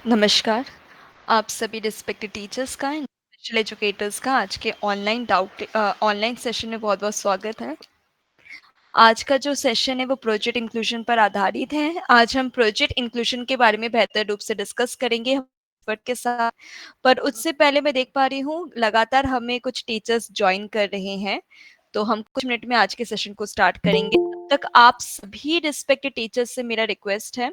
नमस्कार। आप सभी रिस्पेक्टेड टीचर्स का एंड स्पेशल एजुकेटर्स का आज के ऑनलाइन सेशन में बहुत-बहुत स्वागत है। आज का जो सेशन है वो प्रोजेक्ट इंक्लूजन पर आधारित है। आज हम प्रोजेक्ट इंक्लूजन के बारे में बेहतर रूप से डिस्कस करेंगे एक्सपर्ट के साथ। पर उससे पहले मैं देख पा रही हूँ लगातार हमें कुछ टीचर्स जॉइन कर रहे हैं। तो हम कुछ मिनट में आज के सेशन को स्टार्ट करेंगे। तब तक आप सभी रिस्पेक्टेड टीचर्स से मेरा रिक्वेस्ट है,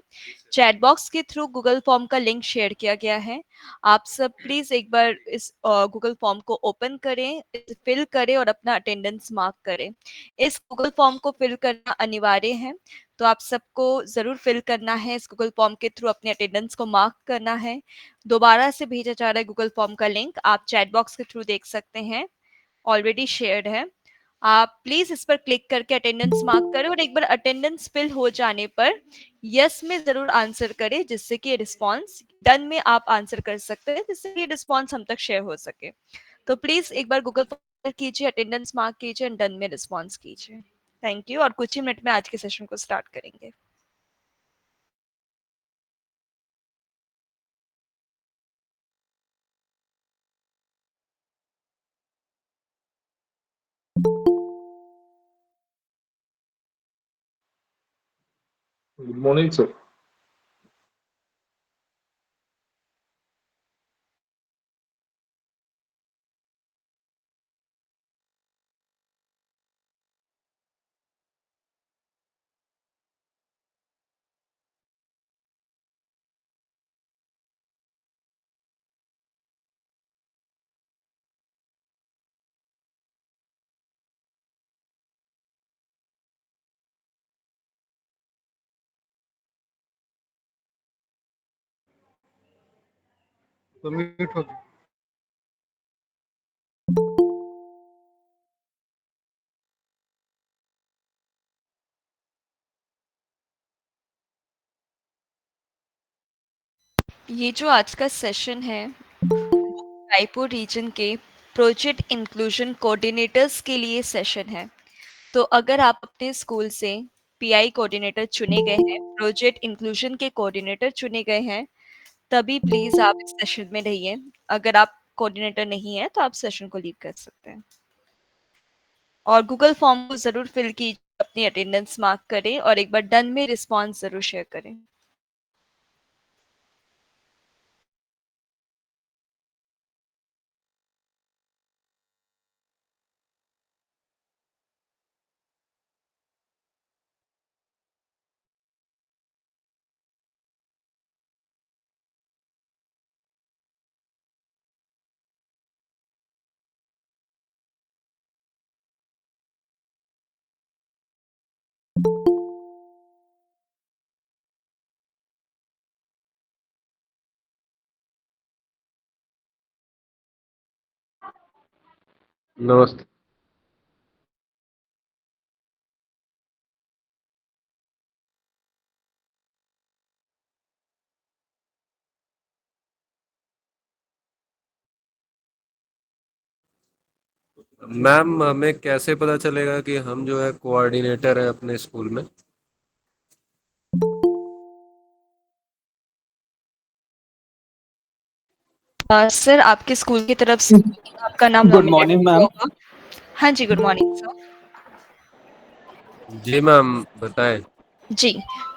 चैट बॉक्स के थ्रू गूगल फॉर्म का लिंक शेयर किया गया है। आप सब प्लीज़ एक बार इस गूगल फॉर्म को ओपन करें, इसे फिल करें और अपना अटेंडेंस मार्क करें। इस गूगल फॉर्म को फिल करना अनिवार्य है, तो आप सबको ज़रूर फिल करना है। इस गूगल फॉर्म के थ्रू अपने अटेंडेंस को मार्क करना है। दोबारा से भेजा जा रहा है गूगल फॉर्म का लिंक, आप चैट बॉक्स के थ्रू देख सकते हैं, ऑलरेडी शेयर्ड है। आप प्लीज़ इस पर क्लिक करके अटेंडेंस मार्क करें और एक बार अटेंडेंस फिल हो जाने पर यस में ज़रूर आंसर करें, जिससे कि रिस्पॉन्स डन में आप आंसर कर सकते हैं, जिससे कि रिस्पॉन्स हम तक शेयर हो सके। तो प्लीज़ एक बार गूगल फॉर्म कीजिए, अटेंडेंस मार्क कीजिए एंड डन में रिस्पॉन्स कीजिए। थैंक यू और कुछ ही मिनट में आज के सेशन को स्टार्ट करेंगे। Good morning, sir. तो म्यूट हो गया। ये जो आज का सेशन है, रायपुर रीजन के प्रोजेक्ट इंक्लूजन कोऑर्डिनेटर्स के लिए सेशन है। तो अगर आप अपने स्कूल से पीआई कोऑर्डिनेटर चुने गए हैं, प्रोजेक्ट इंक्लूजन के कोऑर्डिनेटर चुने गए हैं, तभी प्लीज़ आप इस सेशन में रहिए। अगर आप कोऑर्डिनेटर नहीं हैं, तो आप सेशन को लीव कर सकते हैं। और गूगल फॉर्म को ज़रूर फिल कीजिए, अपनी अटेंडेंस मार्क करें और एक बार डन में रिस्पॉन्स ज़रूर शेयर करें। नमस्ते। मैम, हमें कैसे पता चलेगा कि हम जो है कोऑर्डिनेटर है अपने स्कूल में? सर आपके स्कूल की तरफ से आपका नाम गुड नॉमिनेट मॉर्निंग हुआ मैम। होगा। हाँ जी, good morning sir. Ji ma'am, बताएं। जी,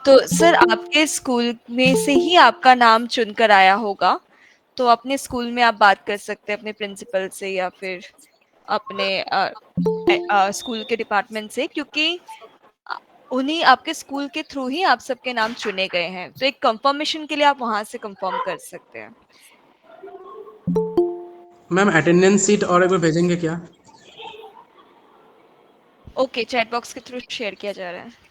तो सर आपके स्कूल में से ही आपका नाम चुनकर आया होगा, तो अपने स्कूल में आप बात कर सकते हैं अपने प्रिंसिपल से या फिर अपने स्कूल के डिपार्टमेंट से, क्योंकि अ, उन्हीं आपके स्कूल के थ्रू ही आप सबके नाम चुने गए हैं। तो एक कंफर्मेशन के लिए आप वहाँ से कंफर्म कर सकते हैं। मैम अटेंडेंस सीट और एक बार भेजेंगे क्या? ओके, चैट बॉक्स के थ्रू शेयर किया जा रहा है।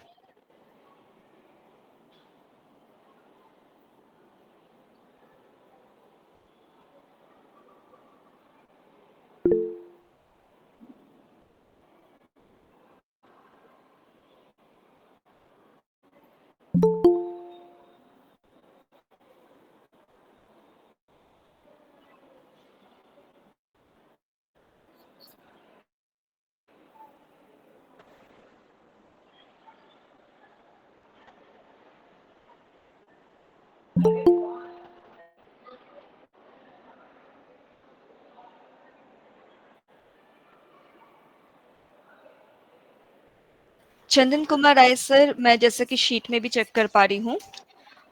चंदन कुमार राय सर, मैं जैसा कि शीट में भी चेक कर पा रही हूँ,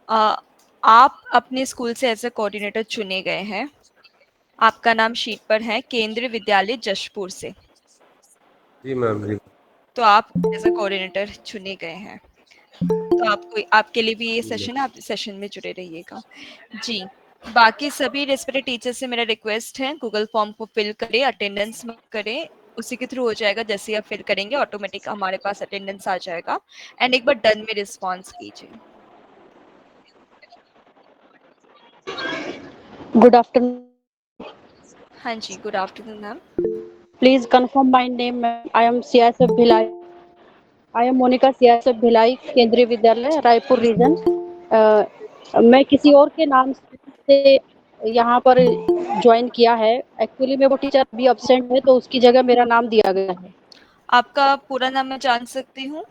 अ, आप अपने स्कूल से एज़ अ कोऑर्डिनेटर चुने गए हैं। आपका नाम शीट पर है केंद्रीय विद्यालय जशपुर से। जी मैम जी। तो आप एज़ अ कोऑर्डिनेटर चुने गए हैं। तो आपको आपके लिए भी ये जी सेशन है, आप सेशन में जुड़े रहिएगा। जी, बाकी सभी रेस्पेक्टेड टीचर से मेरा रिक्वेस्ट है, गूगल फॉर्म को फिल करें, अटेंडेंस मत करें, उसी के थ्रू हो जाएगा। जैसे ही आप फिल करेंगे ऑटोमेटिक हमारे पास अटेंडेंस आ जाएगा। एंड एक बार डन में रिस्पॉन्स कीजिए। Good afternoon. हाँ जी, good afternoon ma'am. Please confirm my name. Ma'am. I am CSF Bhilai. I am Monica CSF Bhilai, केंद्रीय विद्यालय रायपुर रीजन। मैं किसी और के नाम से यहाँ पर ज्वाइन किया है। एक्चुअली में वो टीचर अभी अब्सेंट है, तो उसकी जगह मेरा नाम दिया गया है। आपका पूरा नाम मैं जान सकती हूँ?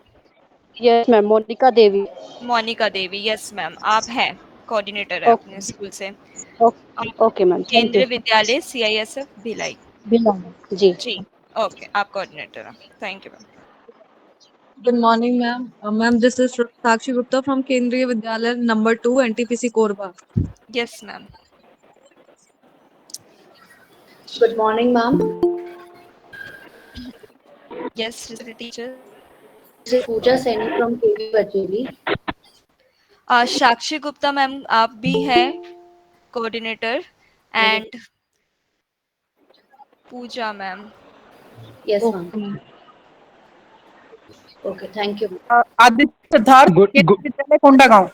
यस मैम, मोनिका देवी। मोनिका देवी, यस मैम, आप हैं, कोऑर्डिनेटर है अपने ओके स्कूल से। Okay okay ma'am, thank you. केंद्रीय विद्यालय सीआईएसएफ भिलाई। भिलाई जी। जी, ओके, आप कोऑर्डिनेटर हैं। Thank you ma'am. Good morning, ma'am. Ma'am, this is Sakshi Gupta from Kendriya Vidyalaya number 2, NTPC Korba. Yes ma'am. Good morning, ma'am. Yes teacher. This is Pooja Saini from KV Bacheli. Sakshi Gupta ma'am, आप भी हैं coordinator. And Pooja ma'am. Yes, ma'am. Okay, ma'am. Okay, thank you. Aditya Siddharth good Kendriya Vidyalaya Kondagaon.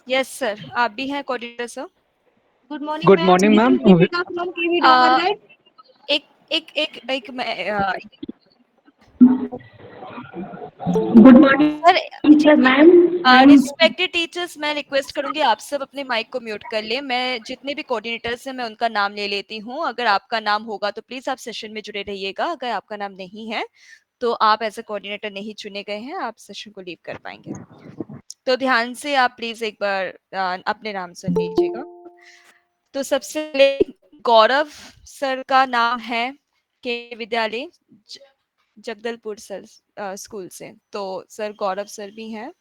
Yes sir, आप भी हैं coordinator sir. Good morning good ma'am, morning ma'am. Nikhil Deepika from KV Dongargarh. एक एक एक एक मैं good sir ji morning ma'am. Respected teachers, मैं रिक्वेस्ट करूंगी आप सब अपने माइक को म्यूट कर लें। मैं जितने भी कोऑर्डिनेटर्स हैं मैं उनका नाम ले लेती हूँ। अगर आपका नाम होगा तो प्लीज आप सेशन में जुड़े रहिएगा। अगर आपका नाम नहीं है तो आप एज ए कोऑर्डिनेटर नहीं चुने गए हैं, आप सेशन को लीव कर पाएंगे। तो ध्यान से आप प्लीज एक बार अपने नाम सुन लीजिएगा। तो सबसे पहले गौरव सर का नाम है के विद्यालय जगदलपुर सर स्कूल से। तो सर गौरव सर भी हैं।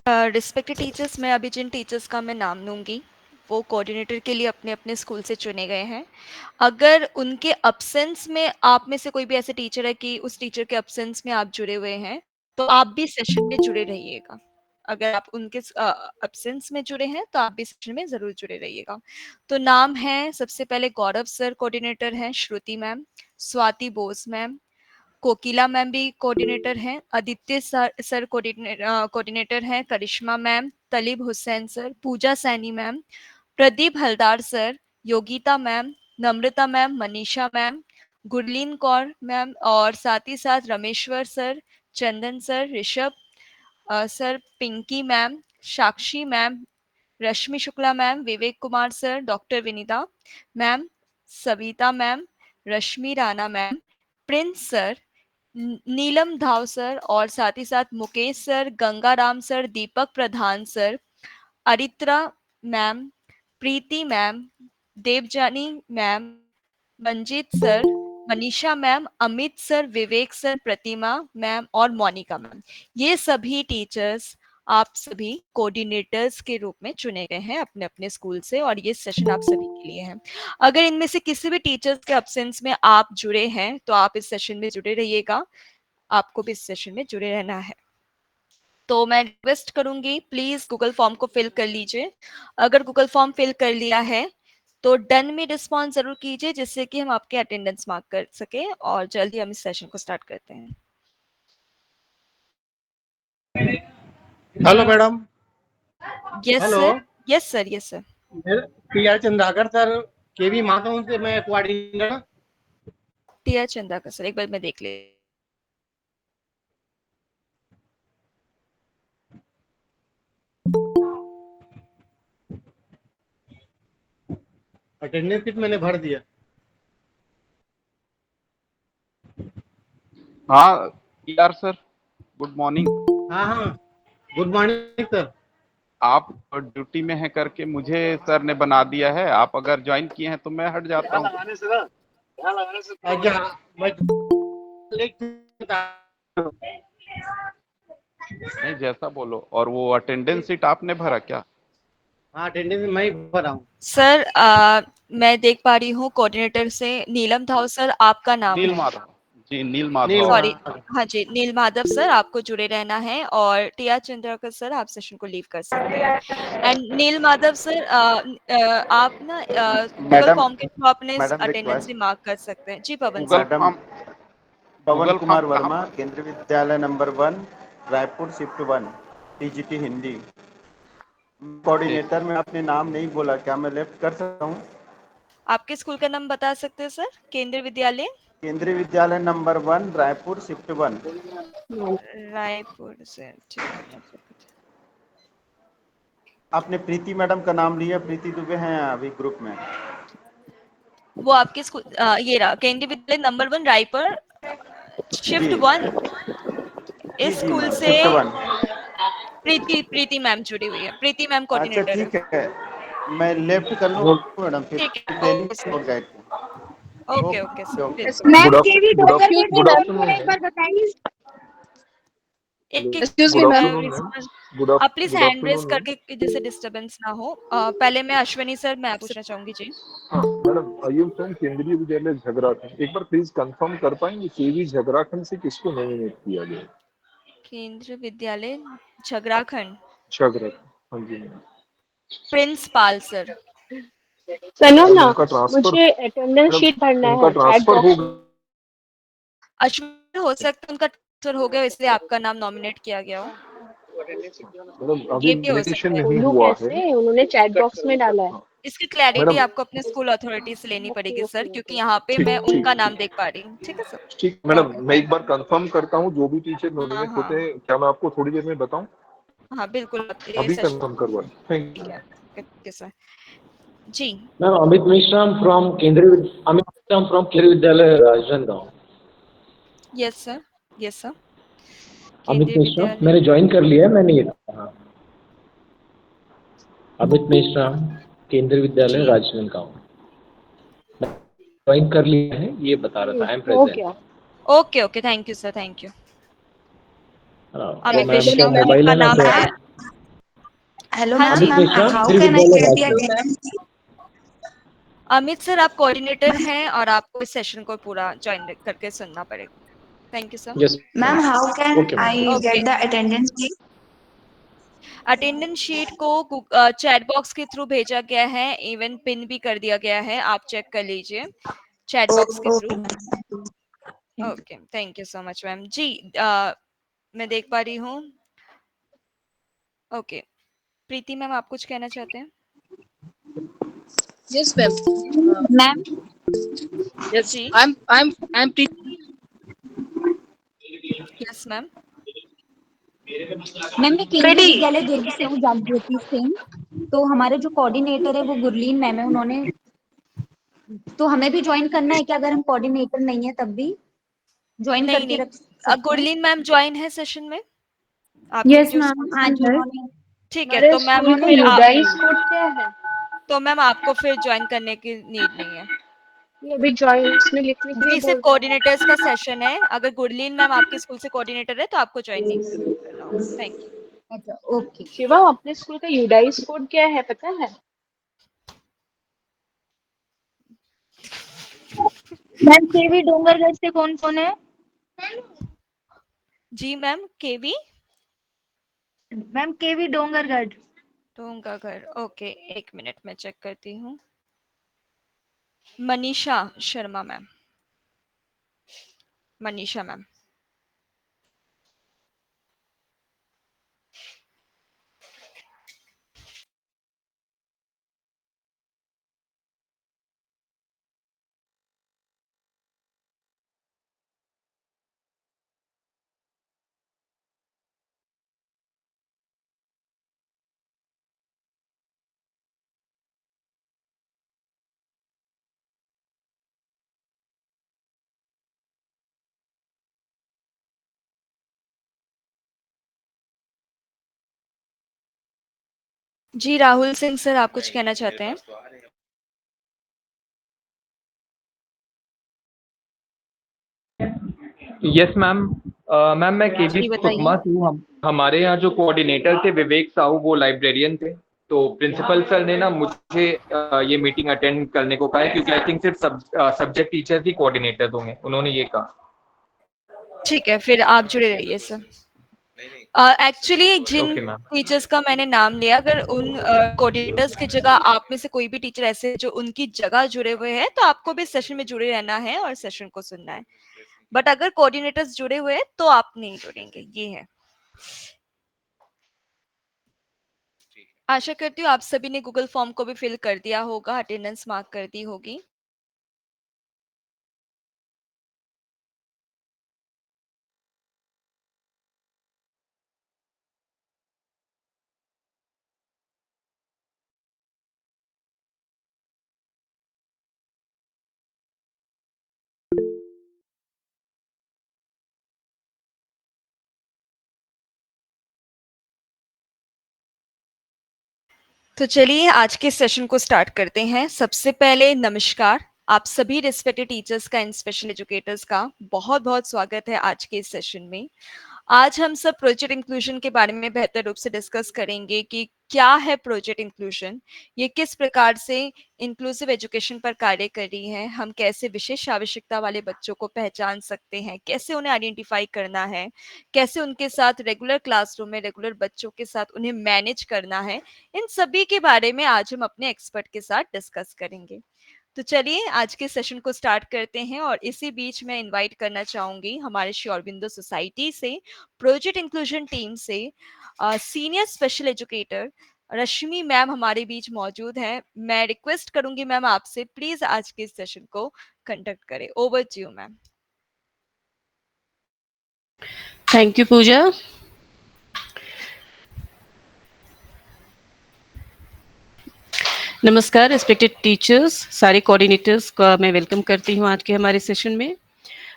रिस्पेक्टेड टीचर्स, मैं अभी जिन टीचर्स का मैं नाम लूँगी वो कोऑर्डिनेटर के लिए अपने अपने स्कूल से चुने गए हैं। अगर उनके अब्सेंस में आप में से कोई भी ऐसे टीचर है कि उस टीचर के अब्सेंस में आप जुड़े हुए हैं, तो आप भी सेशन में जुड़े रहिएगा। अगर आप उनके अब्सेंस में जुड़े हैं तो आप भी सेशन में ज़रूर जुड़े रहिएगा। तो नाम है, सबसे पहले गौरव सर कोऑर्डिनेटर हैं, Shruti ma'am, Swati Bose ma'am, Kokila ma'am भी कोऑर्डिनेटर हैं, आदित्य सर कोऑर्डिनेटर हैं, Karishma ma'am, Talib Hussain sir, Pooja Saini ma'am, Pradeep Haldar sir, Yogita ma'am, Namrata ma'am, Manisha ma'am, Gurleen Kaur ma'am, और साथ ही साथ Rameshwar sir, Chandan sir, Rishabh sir, Pinky ma'am, Sakshi ma'am, Rashmi Shukla ma'am, Vivek Kumar sir, doctor Vinita ma'am, Savita ma'am, Rashmi Rana ma'am, Prince sir, Neelam धाव सर, और साथ ही साथ Mukesh sir, Gangaram sir, Deepak Pradhan sir, Aritra ma'am, Preeti ma'am, Debjani ma'am, Manjeet sir, Manisha ma'am, Amit sir, Vivek sir, Pratima ma'am और मोनिका मैम, ये सभी टीचर्स आप सभी कोऑर्डिनेटर्स के रूप में चुने गए हैं अपने अपने स्कूल से, और ये सेशन आप सभी के लिए है। अगर इनमें से किसी भी टीचर्स के एब्सेंस में आप जुड़े हैं तो आप इस सेशन में जुड़े रहिएगा, आपको भी इस सेशन में जुड़े रहना है। तो मैं रिक्वेस्ट करूंगी, प्लीज गूगल फॉर्म को फिल कर लीजिए। अगर गूगल फॉर्म फिल कर लिया है तो डन में रिस्पॉन्स जरूर कीजिए, जिससे कि हम आपके अटेंडेंस मार्क कर सके और जल्दी हम इस सेशन को स्टार्ट करते हैं। Hello madam. Yes hello. Sir, yes sir, yes sir. T R. Chandrakar sir, KV Madhav से मैं कोऑर्डिनेटर। टी.आर. चंद्राकर सर, एक बार मैं देख ले। अटेंडेंस शीट मैंने भर दिया। हाँ टीआर सर, गुड मॉर्निंग। हाँ हाँ, गुड मॉर्निंग सर। आप ड्यूटी में हैं करके मुझे सर ने बना दिया है, आप अगर ज्वाइन किए हैं तो मैं हट जाता हूँ। अच्छा, मैं नहीं जैसा बोलो। और वो अटेंडेंस शीट आपने भरा क्या? हाँ, अटेंडेंस मैं ही भरा हूँ सर मैं देख पा रही हूँ कोऑर्डिनेटर से नीलम धाव सर आपका नाम नील है। माधव जी, नील नील माधव। सॉरी, माधव। हाँ जी, नील माधव सर, आपको जुड़े रहना है, और टी.आर. चंद्राकर सर आप सेशन को लीव कर सकते हैं। एंड नील माधव सर, आप ना गूगल मैडम फॉर्म के थ्रू अपने मैडम अटेंडेंस भी रिक्वेस्ट। मार्क कर सकते हैं। जी पवन गूगल सर। मैडम फॉर्म, पवन गूगल कुमार फॉर्म कहाँ वर्मा, पर? केंद्रीय विद्यालय number 1, Raipur shift 1, TGT Hindi. ठीक। कोऑर्डिनेटर में आपने नाम नहीं बोला, क्या मैं लेफ्ट कर सकता हूँ? आपके स्कूल का नाम बता सकते हैं सर? केंद्रीय विद्यालय केंद्रीय विद्यालय नंबर 1, रायपुर शिफ्ट 1। रायपुर से, ठीक है मैं check करती आपने प्रीति मैडम का नाम लिया, प्रीति दुबे हैं अभी ग्रुप में। हूँ। वो आपके स्कूल ये रहा, केंद्रीय विद्यालय नंबर 1 रायपुर शिफ्ट जी 1, जी इस जी स्कूल मैम, से शिफ्ट 1। प्रीति मैम जुड़ी हुई है। प्रीति मैम अच्छा कोऑर्डिनेटर है। ठीक है, मैं लेफ्ट कर लूँ मैडम, फिर ठीक है, ट्रेनिंग ओके सर, और गाइड को। Okay okay okay sir, okay. बिल्कुल। मैम केवी डॉक्टर के नाम को एक बार बताइए। एक एक Excuse me, ma'am. आप प्लीज हैंड रेस करके जैसे डिस्टरबेंस ना हो। पहले मैं अश्विनी सर मैं पूछना चाहूंगी जी। हाँ madam, I am from Kendriya विद्यालय झगराखंड। एक बार प्लीज कंफर्म कर पाएंगे केवी झगराखंड से किसको नॉमिनेट किया गया? केंद्रीय विद्यालय झगराखंड, झगराखंड, हाँ जी मैम। Principal sir. सुनो मैम ना, उनका ट्रांसफर, मुझे अटेंडेंस मैडम शीट भरना उनका है चैट ट्रांसफर हो बॉक्स में। अश्विनी, हो सकता है उनका ट्रांसफर हो गया इसलिए आपका नाम नॉमिनेट किया गया हो, मैडम अभी ये भी हो नोमिनेशन सकता है। नहीं बोलूं हुआ है। कैसे? उन्होंने चैट बॉक्स में डाला है। हाँ, इसकी क्लैरिटी मैडम आपको अपने स्कूल अथॉरिटी से लेनी पड़ेगी सर, क्योंकि यहाँ पे ठीक मैं ठीक उनका नाम ठीक देख पा रही हूँ। ठीक है सर। ठीक मैडम, ओके, मैं एक थैंक बार कंफर्म करता हूँ जो भी टीचर यू। हाँ नॉमिनेट हाँ होते हैं, क्या मैं आपको थोड़ी देर में बताऊं? हाँ, बिल्कुल ये अभी सेशन कंफर्म करवा, थैंक ठीक यू। है। Okay sir ji. Ma'am Amit Mishra from Amit Mishra from Kendriya Vidyalaya Rajnandgaon. Yes sir, yes sir. Amit Kendriya Mishra विद्यालय, मैंने ज्वाइन कर लिया है, मैंने ये हाँ। अमित मिश्रा, केंद्रीय विद्यालय जी राजनांदगांव ज्वाइन कर लिया है, ये बता रहा था। आई एम हो प्रेजेंट। गया। Okay okay, thank you sir, thank you. तो अमित मैम मिश्रा का मैम मोबाइल का है ना नाम तो है। Hello, हाँ ma'am. जी, Amit Ma'am, Mishra how Kendriya can I Vidyalaya get the Rajnandgaon. attendance sheet? Amit sir आप कोऑर्डिनेटर हैं और आपको इस सेशन को पूरा ज्वाइन करके सुनना पड़ेगा। Thank you sir. Yes Ma'am, how can okay I ma'am. Okay, get the attendance sheet? Attendance sheet को चैट बॉक्स के थ्रू भेजा गया है, इवन पिन भी कर दिया गया है, आप चेक कर लीजिए चैट बॉक्स के through. Okay, ma'am. Thank you. Okay, thank you so much ma'am ji. मैं देख पा रही हूँ। ओके, प्रीति मैम आप कुछ कहना चाहते हैं? Yes, ma'am. Ma'am, Yes, जी, I'm यस मैम। मैम मैं केंद्रीय विद्यालय दुर्ग से हूँ, जागृति सिंह। तो हमारे जो कोऑर्डिनेटर है वो गुरलीन मैम है, उन्होंने तो हमें भी ज्वाइन करना है क्या? अगर हम कोऑर्डिनेटर नहीं है तब भी ज्वाइन नहीं करके नहीं, रख सकते हैं? गुरलीन मैम ज्वाइन है सेशन में आपके यस जो मैम, स्कूल हाँ से। जी, उन्होंने। ठीक है, हमारे तो मैम स्कूल का फिर आप, यूडाइस कोड क्या है? तो मैम आपको फिर ज्वाइन करने की नीड नहीं है। ये अभी ज्वाइन इसमें लिखने के लिए अभी सिर्फ बोल कोऑर्डिनेटर्स का सेशन है। अगर गुरलीन मैम आपके स्कूल से कोऑर्डिनेटर है तो आपको ज्वाइन नहीं करना होगा। Thank you. अच्छा ओके। शिवम, अपने स्कूल का यूडाइस कोड क्या है पता है? मैम केवी डोंगरगढ़ से कौन कौन है? जी ma'am, KV ma'am KV Dongargarh. Dongargarh, okay, 1 minute में चेक करती हूँ। Manisha Sharma ma'am, Manisha ma'am. जी राहुल सिंह सर, आप कुछ कहना चाहते हैं? Yes ma'am. मैम मैं केवी जी बताइए। सुकमा से हूँ। हमारे यहाँ जो कोऑर्डिनेटर थे विवेक साहू, वो लाइब्रेरियन थे। तो प्रिंसिपल सर ने ना मुझे ये मीटिंग अटेंड करने को कहा है, क्योंकि आई थिंक सिर्फ सब्जेक्ट टीचर्स ही कोऑर्डिनेटर होंगे, उन्होंने ये कहा। ठीक है, फिर आप जुड़े रहिए सर। एक्चुअली जिन ओके मैम। टीचर्स का मैंने नाम लिया, अगर उन कोऑर्डिनेटर्स की जगह आप में से कोई भी टीचर ऐसे जो उनकी जगह जुड़े हुए हैं, तो आपको भी सेशन में जुड़े रहना है और सेशन को सुनना है। बट अगर कोऑर्डिनेटर्स जुड़े हुए हैं तो आप नहीं जुड़ेंगे, ये है। आशा करती हूँ आप सभी ने गूगल फॉर्म को भी फिल कर दिया होगा, अटेंडेंस मार्क कर दी होगी। तो चलिए आज के सेशन को स्टार्ट करते हैं। सबसे पहले नमस्कार, आप सभी रिस्पेक्टेड टीचर्स का एंड स्पेशल एजुकेटर्स का बहुत बहुत स्वागत है आज के इस सेशन में। आज हम सब प्रोजेक्ट इंक्लूजन के बारे में बेहतर रूप से डिस्कस करेंगे कि क्या है प्रोजेक्ट इंक्लूजन, ये किस प्रकार से इंक्लूसिव एजुकेशन पर कार्य कर रही है, हम कैसे विशेष आवश्यकता वाले बच्चों को पहचान सकते हैं, कैसे उन्हें आइडेंटिफाई करना है, कैसे उनके साथ रेगुलर क्लासरूम में रेगुलर बच्चों के साथ उन्हें मैनेज करना है, इन सभी के बारे में आज हम अपने एक्सपर्ट के साथ डिस्कस करेंगे। तो चलिए आज के सेशन को स्टार्ट करते हैं। और इसी बीच मैं इनवाइट करना चाहूंगी हमारे श्री अरबिंदो सोसाइटी से, प्रोजेक्ट इंक्लूजन टीम से सीनियर स्पेशल एजुकेटर रश्मि मैम हमारे बीच मौजूद हैं। मैं रिक्वेस्ट करूंगी मैम आपसे प्लीज आज के सेशन को कंडक्ट करें। Over to you ma'am. Thank you Pooja. नमस्कार रिस्पेक्टेड टीचर्स, सारे कोऑर्डिनेटर्स का मैं वेलकम करती हूँ आज के हमारे सेशन में।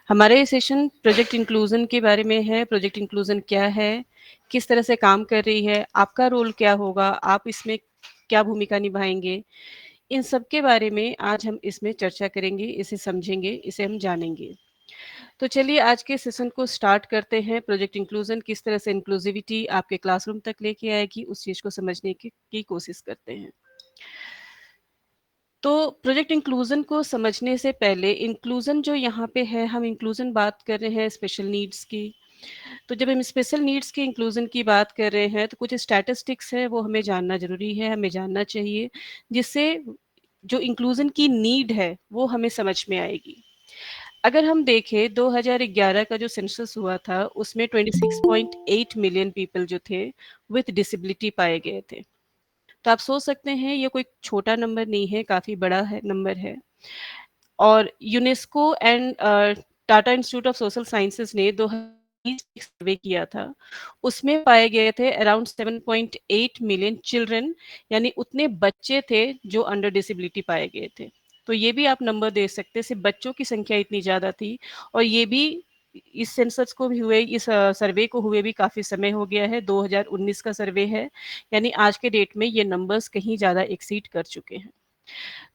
हमारा ये सेशन प्रोजेक्ट इंक्लूजन के बारे में है। प्रोजेक्ट इंक्लूजन क्या है, किस तरह से काम कर रही है, आपका रोल क्या होगा, आप इसमें क्या भूमिका निभाएंगे, इन सब के बारे में आज हम इसमें चर्चा करेंगे, इसे समझेंगे, इसे हम जानेंगे। तो चलिए आज के सेशन को स्टार्ट करते हैं। प्रोजेक्ट इंक्लूजन किस तरह से इंक्लूसिविटी आपके क्लासरूम तक लेके आएगी, उस चीज़ को समझने की कोशिश करते हैं। तो प्रोजेक्ट इंक्लूजन को समझने से पहले, इंक्लूजन जो यहाँ पे है, हम इंक्लूजन बात कर रहे हैं स्पेशल नीड्स की। तो जब हम स्पेशल नीड्स की इंक्लूजन की बात कर रहे हैं तो कुछ स्टैटिस्टिक्स है वो हमें जानना ज़रूरी है, हमें जानना चाहिए, जिससे जो इंक्लूजन की नीड है वो हमें समझ में आएगी। अगर हम देखें 2011 का जो सेंसस हुआ था उसमें 26.8 मिलियन पीपल जो थे विथ डिसेबिलिटी पाए गए थे। तो आप सोच सकते हैं ये कोई छोटा नंबर नहीं है, काफ़ी बड़ा है नंबर है। और UNESCO and Tata institute of social sciences ने 2020 सर्वे किया था, उसमें पाए गए थे अराउंड 7.8 मिलियन चिल्ड्रन, यानी उतने बच्चे थे जो अंडर डिसेबिलिटी पाए गए थे। तो ये भी आप नंबर दे सकते हैं, सिर्फ बच्चों की संख्या इतनी ज़्यादा थी। और ये भी इस सेंसस को भी हुए, इस सर्वे को हुए भी काफ़ी समय हो गया है, 2019 का सर्वे है, यानी आज के डेट में ये नंबर्स कहीं ज़्यादा एक्सीड कर चुके हैं।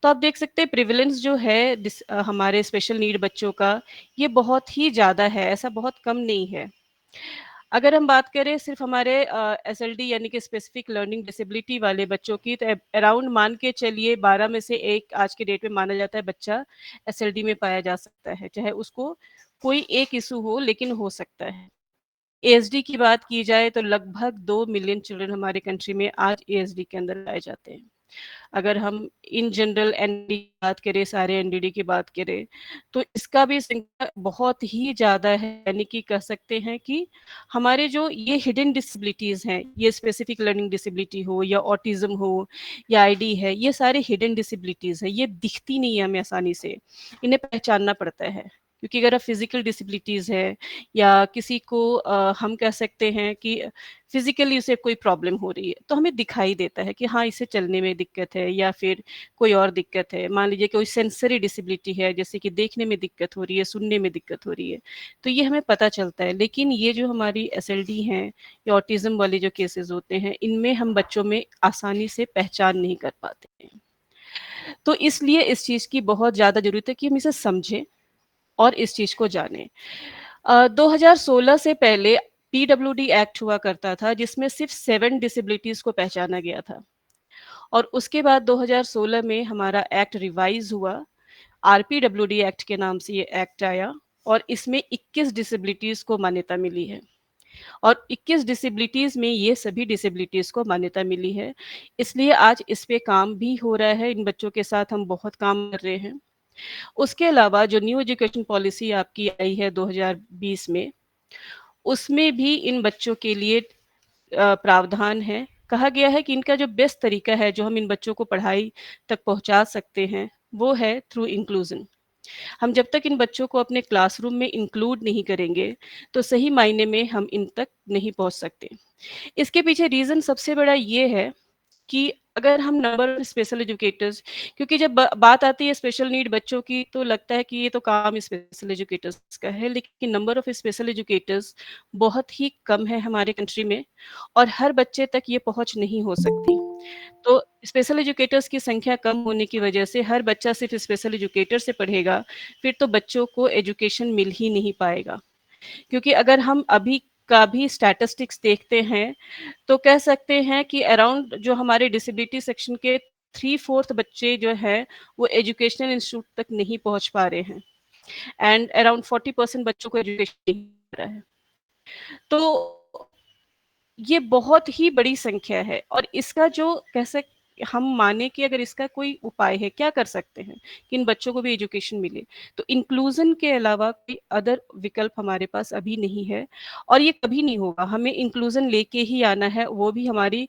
तो आप देख सकते हैं प्रिविलेंस जो है हमारे स्पेशल नीड बच्चों का, ये बहुत ही ज़्यादा है, ऐसा बहुत कम नहीं है। अगर हम बात करें सिर्फ हमारे एसएलडी यानी कि स्पेसिफिक लर्निंग डिसेबिलिटी वाले बच्चों की, तो अराउंड मान के चलिए 12 में से एक आज के डेट में माना जाता है बच्चा एसएलडी में पाया जा सकता है, चाहे उसको कोई एक इशू हो लेकिन हो सकता है। एएसडी की बात की जाए तो लगभग 2 मिलियन चिल्ड्रन हमारे कंट्री में आज एएसडी के अंदर पाए जाते हैं। अगर हम इन जनरल एनडी की बात करें, सारे एनडीडी की बात करें, तो इसका भी संख्या बहुत ही ज़्यादा है, यानी कि कह सकते हैं कि हमारे जो ये हिडन डिसेबिलिटीज़ हैं, ये स्पेसिफिक लर्निंग डिसेबिलिटी हो या ऑटिज़्म हो या आईडी है, ये सारे हिडन डिसेबिलिटीज़ हैं, ये दिखती नहीं है हमें आसानी से, इन्हें पहचानना पड़ता है। क्योंकि अगर आप फिजिकल डिसेबिलिटीज़ है या किसी को हम कह सकते हैं कि फिजिकली उसे कोई प्रॉब्लम हो रही है, तो हमें दिखाई देता है कि हाँ, इसे चलने में दिक्कत है या फिर कोई और दिक्कत है। मान लीजिए कोई सेंसरी डिसेबिलिटी है, जैसे कि देखने में दिक्कत हो रही है, सुनने में दिक्कत हो रही है, तो ये हमें पता चलता है। लेकिन ये जो हमारी एसएलडी हैं या ऑटिज़्म वाले जो केसेस होते हैं, इनमें हम बच्चों में आसानी से पहचान नहीं कर पाते हैं। तो इसलिए इस चीज़ की बहुत ज़्यादा ज़रूरत है कि हम इसे समझें और इस चीज़ को जानें। 2016 से पहले पीडब्ल्यूडी एक्ट हुआ करता था, जिसमें सिर्फ 7 डिसेबिलिटीज़ को पहचाना गया था, और उसके बाद 2016 में हमारा एक्ट रिवाइज हुआ, आरपीडब्ल्यूडी एक्ट के नाम से ये एक्ट आया, और इसमें 21 डिसेबिलिटीज़ को मान्यता मिली है, और 21 डिसेबिलिटीज़ में ये सभी डिसेबिलिटीज़ को मान्यता मिली है। इसलिए आज इस पे काम भी हो रहा है, इन बच्चों के साथ हम बहुत काम कर रहे हैं। उसके अलावा जो न्यू एजुकेशन पॉलिसी आपकी आई है 2020 में, उसमें भी इन बच्चों के लिए प्रावधान है। कहा गया है कि इनका जो बेस्ट तरीका है, जो हम इन बच्चों को पढ़ाई तक पहुंचा सकते हैं, वो है थ्रू इंक्लूजन। हम जब तक इन बच्चों को अपने क्लासरूम में इंक्लूड नहीं करेंगे, तो सही मायने में हम इन तक नहीं पहुंच सकते। इसके पीछे रीज़न सबसे बड़ा ये है कि अगर हम नंबर ऑफ स्पेशल एजुकेटर्स, क्योंकि जब बात आती है स्पेशल नीड बच्चों की, तो लगता है कि ये तो काम स्पेशल एजुकेटर्स का है, लेकिन नंबर ऑफ स्पेशल एजुकेटर्स बहुत ही कम है हमारे कंट्री में, और हर बच्चे तक ये पहुंच नहीं हो सकती। तो स्पेशल एजुकेटर्स की संख्या कम होने की वजह से हर बच्चा सिर्फ स्पेशल एजुकेटर से पढ़ेगा, फिर तो बच्चों को एजुकेशन मिल ही नहीं पाएगा। क्योंकि अगर हम अभी का भी स्टैटिस्टिक्स देखते हैं, तो कह सकते हैं कि अराउंड जो हमारे डिसेबिलिटी सेक्शन के 3/4 बच्चे जो हैं, वो एजुकेशनल इंस्टीट्यूट तक नहीं पहुंच पा रहे हैं, एंड अराउंड 40% बच्चों को एजुकेशन नहीं मिल रहा है। तो ये बहुत ही बड़ी संख्या है, और इसका जो हम माने कि अगर इसका कोई उपाय है, क्या कर सकते हैं कि इन बच्चों को भी एजुकेशन मिले, तो इंक्लूजन के अलावा कोई अदर विकल्प हमारे पास अभी नहीं है, और ये कभी नहीं होगा। हमें इंक्लूजन लेके ही आना है, वो भी हमारी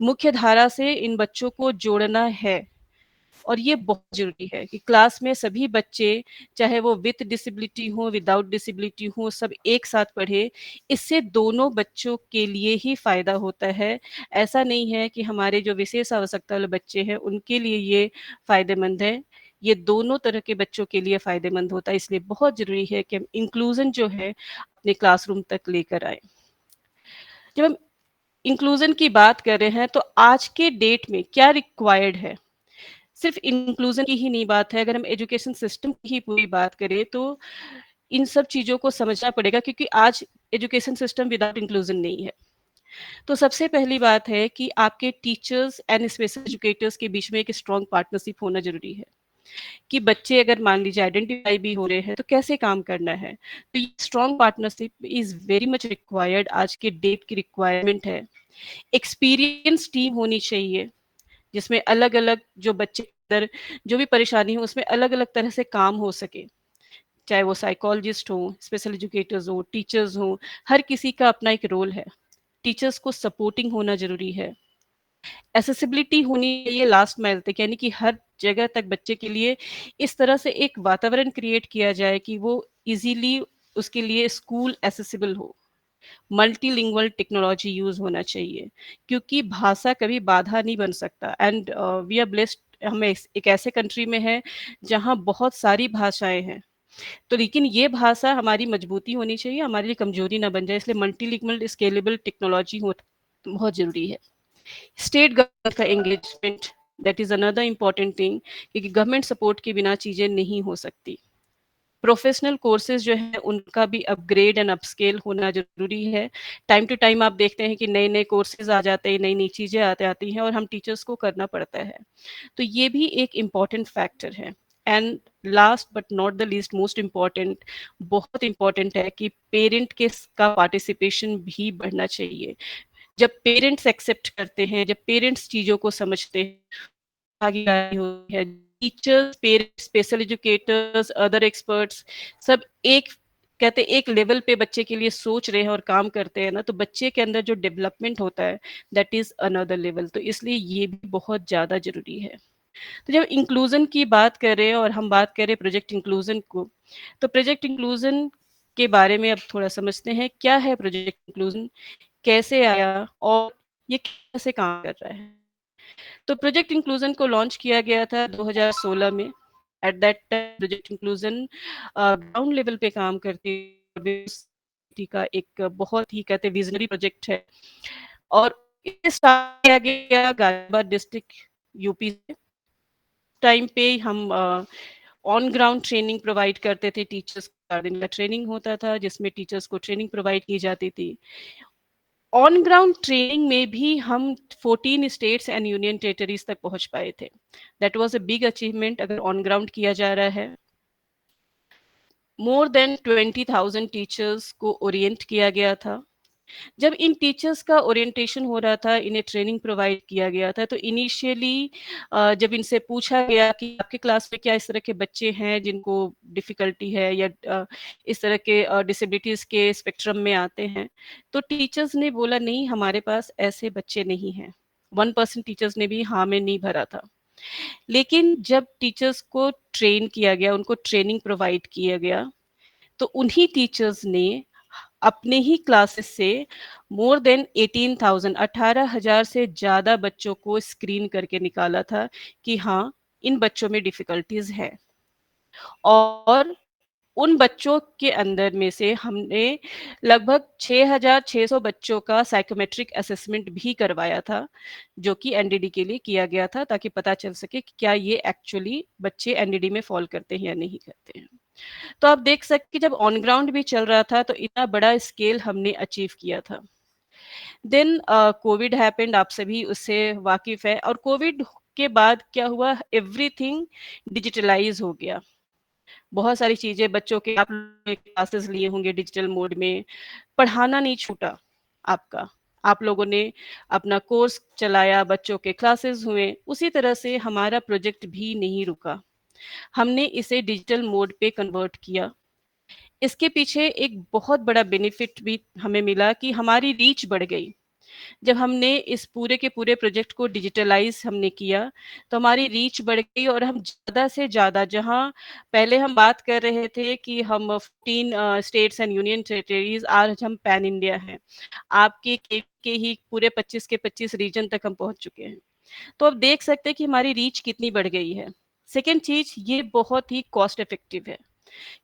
मुख्य धारा से इन बच्चों को जोड़ना है। और ये बहुत ज़रूरी है कि क्लास में सभी बच्चे, चाहे वो विद डिसेबिलिटी हो, विदाउट डिसेबिलिटी हो, सब एक साथ पढ़े। इससे दोनों बच्चों के लिए ही फ़ायदा होता है। ऐसा नहीं है कि हमारे जो विशेष आवश्यकता वाले बच्चे हैं, उनके लिए ये फ़ायदेमंद है। ये दोनों तरह के बच्चों के लिए फ़ायदेमंद होता है, इसलिए बहुत ज़रूरी है कि हम इंक्लूज़न जो है, अपने क्लासरूम तक लेकर आएँ। जब हम इंक्लूज़न की बात कर रहे हैं, तो आज के डेट में क्या रिक्वायर्ड है? सिर्फ इंक्लूजन की ही नहीं बात है, अगर हम एजुकेशन सिस्टम की ही पूरी बात करें, तो इन सब चीज़ों को समझना पड़ेगा, क्योंकि आज एजुकेशन सिस्टम विदाउट इंक्लूजन नहीं है। तो सबसे पहली बात है कि आपके टीचर्स एंड स्पेशल एजुकेटर्स के बीच में एक स्ट्रॉन्ग पार्टनरशिप होना ज़रूरी है, कि बच्चे अगर मान लीजिए आइडेंटिफाई भी हो रहे हैं, तो कैसे काम करना है। तो ये strong partnership is very much required, आज के डेट की रिक्वायरमेंट है। एक्सपीरियंस टीम होनी चाहिए, जिसमें अलग-अलग जो बच्चे अंदर जो भी परेशानी हो, उसमें अलग-अलग तरह से काम हो सके। चाहे वो साइकोलॉजिस्ट हो, स्पेशल एजुकेटर्स हो, टीचर्स हो, हर किसी का अपना एक रोल है। टीचर्स को सपोर्टिंग होना ज़रूरी है। एक्सेसिबिलिटी होनी चाहिए लास्ट माइल तक, यानी कि हर जगह तक बच्चे के लिए इस तरह से एक वातावरण क्रिएट किया जाए कि वो ईज़िली उसके लिए स्कूल एक्सेसिबल हो। मल्टीलिंगुअल टेक्नोलॉजी यूज़ होना चाहिए, क्योंकि भाषा कभी बाधा नहीं बन सकता, एंड वी आर ब्लेस्ड, हम एक ऐसे कंट्री में हैं जहाँ बहुत सारी भाषाएं हैं। तो लेकिन ये भाषा हमारी मजबूती होनी चाहिए, हमारे लिए कमजोरी ना बन जाए, इसलिए मल्टीलिंगुअल स्केलेबल टेक्नोलॉजी हो बहुत ज़रूरी है। स्टेट गवर्नमेंट का engagement that is another important thing, क्योंकि गवर्नमेंट सपोर्ट के बिना चीज़ें नहीं हो सकती। प्रोफेशनल कोर्सेज जो है उनका भी अपग्रेड एंड अपस्केल होना ज़रूरी है। टाइम टू टाइम आप देखते हैं कि नए-नए कोर्सेज आ जाते हैं, नई-नई चीज़ें आते आती हैं और हम टीचर्स को करना पड़ता है। तो ये भी एक इम्पॉर्टेंट फैक्टर है। And last but not the least most important, बहुत इम्पॉर्टेंट है कि पेरेंट के का पार्टिसिपेशन भी बढ़ना चाहिए। जब पेरेंट्स एक्सेप्ट करते हैं, जब पेरेंट्स चीज़ों को समझते हैं, भागीदारी होती है, teachers, parents, special educators, other experts सब एक कहते हैं एक लेवल पे बच्चे के लिए सोच रहे हैं और काम करते हैं ना, तो बच्चे के अंदर जो डेवलपमेंट होता है दैट इज़ अनदर लेवल। तो इसलिए ये भी बहुत ज़्यादा ज़रूरी है। तो जब इंक्लूज़न की बात कर रहे हैं और हम बात करें प्रोजेक्ट इंक्लूज़न को, तो प्रोजेक्ट इंक्लूज़न के बारे में अब थोड़ा समझते हैं, क्या है प्रोजेक्ट इंक्लूज़न, कैसे आया और ये कैसे काम कर रहा है। तो प्रोजेक्ट इंक्लूज़न को लॉन्च किया गया था 2016 में। At that time project inclusion ground level पे काम करती का एक बहुत ही कहते हैं विजनरी प्रोजेक्ट है और इसे स्टार्ट किया गया गाजियाबाद डिस्ट्रिक्ट यूपी से। टाइम पे हम ऑन ग्राउंड ट्रेनिंग प्रोवाइड करते थे, टीचर्स को 4 दिन का ट्रेनिंग होता था जिसमें टीचर्स को ट्रेनिंग प्रोवाइड की जाती थी। ऑन ग्राउंड ट्रेनिंग में भी हम 14 स्टेट्स एंड यूनियन टेरिटरीज तक पहुंच पाए थे। That was a big achievement अगर ऑन ग्राउंड किया जा रहा है। मोर देन 20,000 टीचर्स को ओरिएंट किया गया था। जब इन टीचर्स का ओरिएंटेशन हो रहा था, इन्हें ट्रेनिंग प्रोवाइड किया गया था, तो इनिशियली जब इनसे पूछा गया कि आपके क्लास में क्या इस तरह के बच्चे हैं जिनको डिफ़िकल्टी है या इस तरह के डिसेबिलिटीज़ के स्पेक्ट्रम में आते हैं, तो टीचर्स ने बोला नहीं हमारे पास ऐसे बच्चे नहीं हैं। 1% टीचर्स ने भी हाँ में नहीं भरा था। लेकिन जब टीचर्स को ट्रेन किया गया, उनको ट्रेनिंग प्रोवाइड किया गया, तो उन्हीं टीचर्स ने अपने ही क्लासेस से मोर देन 18,000 से ज़्यादा बच्चों को स्क्रीन करके निकाला था कि हाँ, इन बच्चों में डिफ़िकल्टीज़ है। और उन बच्चों के अंदर में से हमने लगभग 6,600 बच्चों का साइकोमेट्रिक असेसमेंट भी करवाया था, जो कि एनडीडी के लिए किया गया था ताकि पता चल सके कि क्या ये एक्चुअली बच्चे एनडीडी में फ़ॉल करते हैं या नहीं करते हैं। तो आप देख सकते कि जब ऑन ग्राउंड भी चल रहा था तो इतना बड़ा स्केल हमने अचीव किया था। देन कोविड हैपेंड, आप सभी उससे वाकिफ़ है और कोविड के बाद क्या हुआ, एवरीथिंग डिजिटलाइज़ हो गया। बहुत सारी चीज़ें बच्चों के आप लोगों ने क्लासेस लिए होंगे डिजिटल मोड में, पढ़ाना नहीं छूटा आपका। आप लोगों ने अपना कोर्स चलाया, बच्चों के क्लासेस हुए, उसी तरह से हमारा प्रोजेक्ट भी नहीं रुका। हमने इसे डिजिटल मोड पे कन्वर्ट किया। इसके पीछे एक बहुत बड़ा बेनिफिट भी हमें मिला कि हमारी रीच बढ़ गई। जब हमने इस पूरे के पूरे प्रोजेक्ट को डिजिटलाइज़ हमने किया, तो हमारी रीच बढ़ गई और हम ज़्यादा से ज़्यादा जहाँ पहले हम बात कर रहे थे कि हम 15 स्टेट्स एंड यूनियन टेरिटरीज़, आज हम पैन इंडिया हैं। आपके के ही पूरे 25 के 25 रीजन तक हम पहुँच चुके हैं। तो आप देख सकते हैं कि हमारी रीच कितनी बढ़ गई है। सेकंड चीज़, ये बहुत ही कॉस्ट इफ़ेक्टिव है,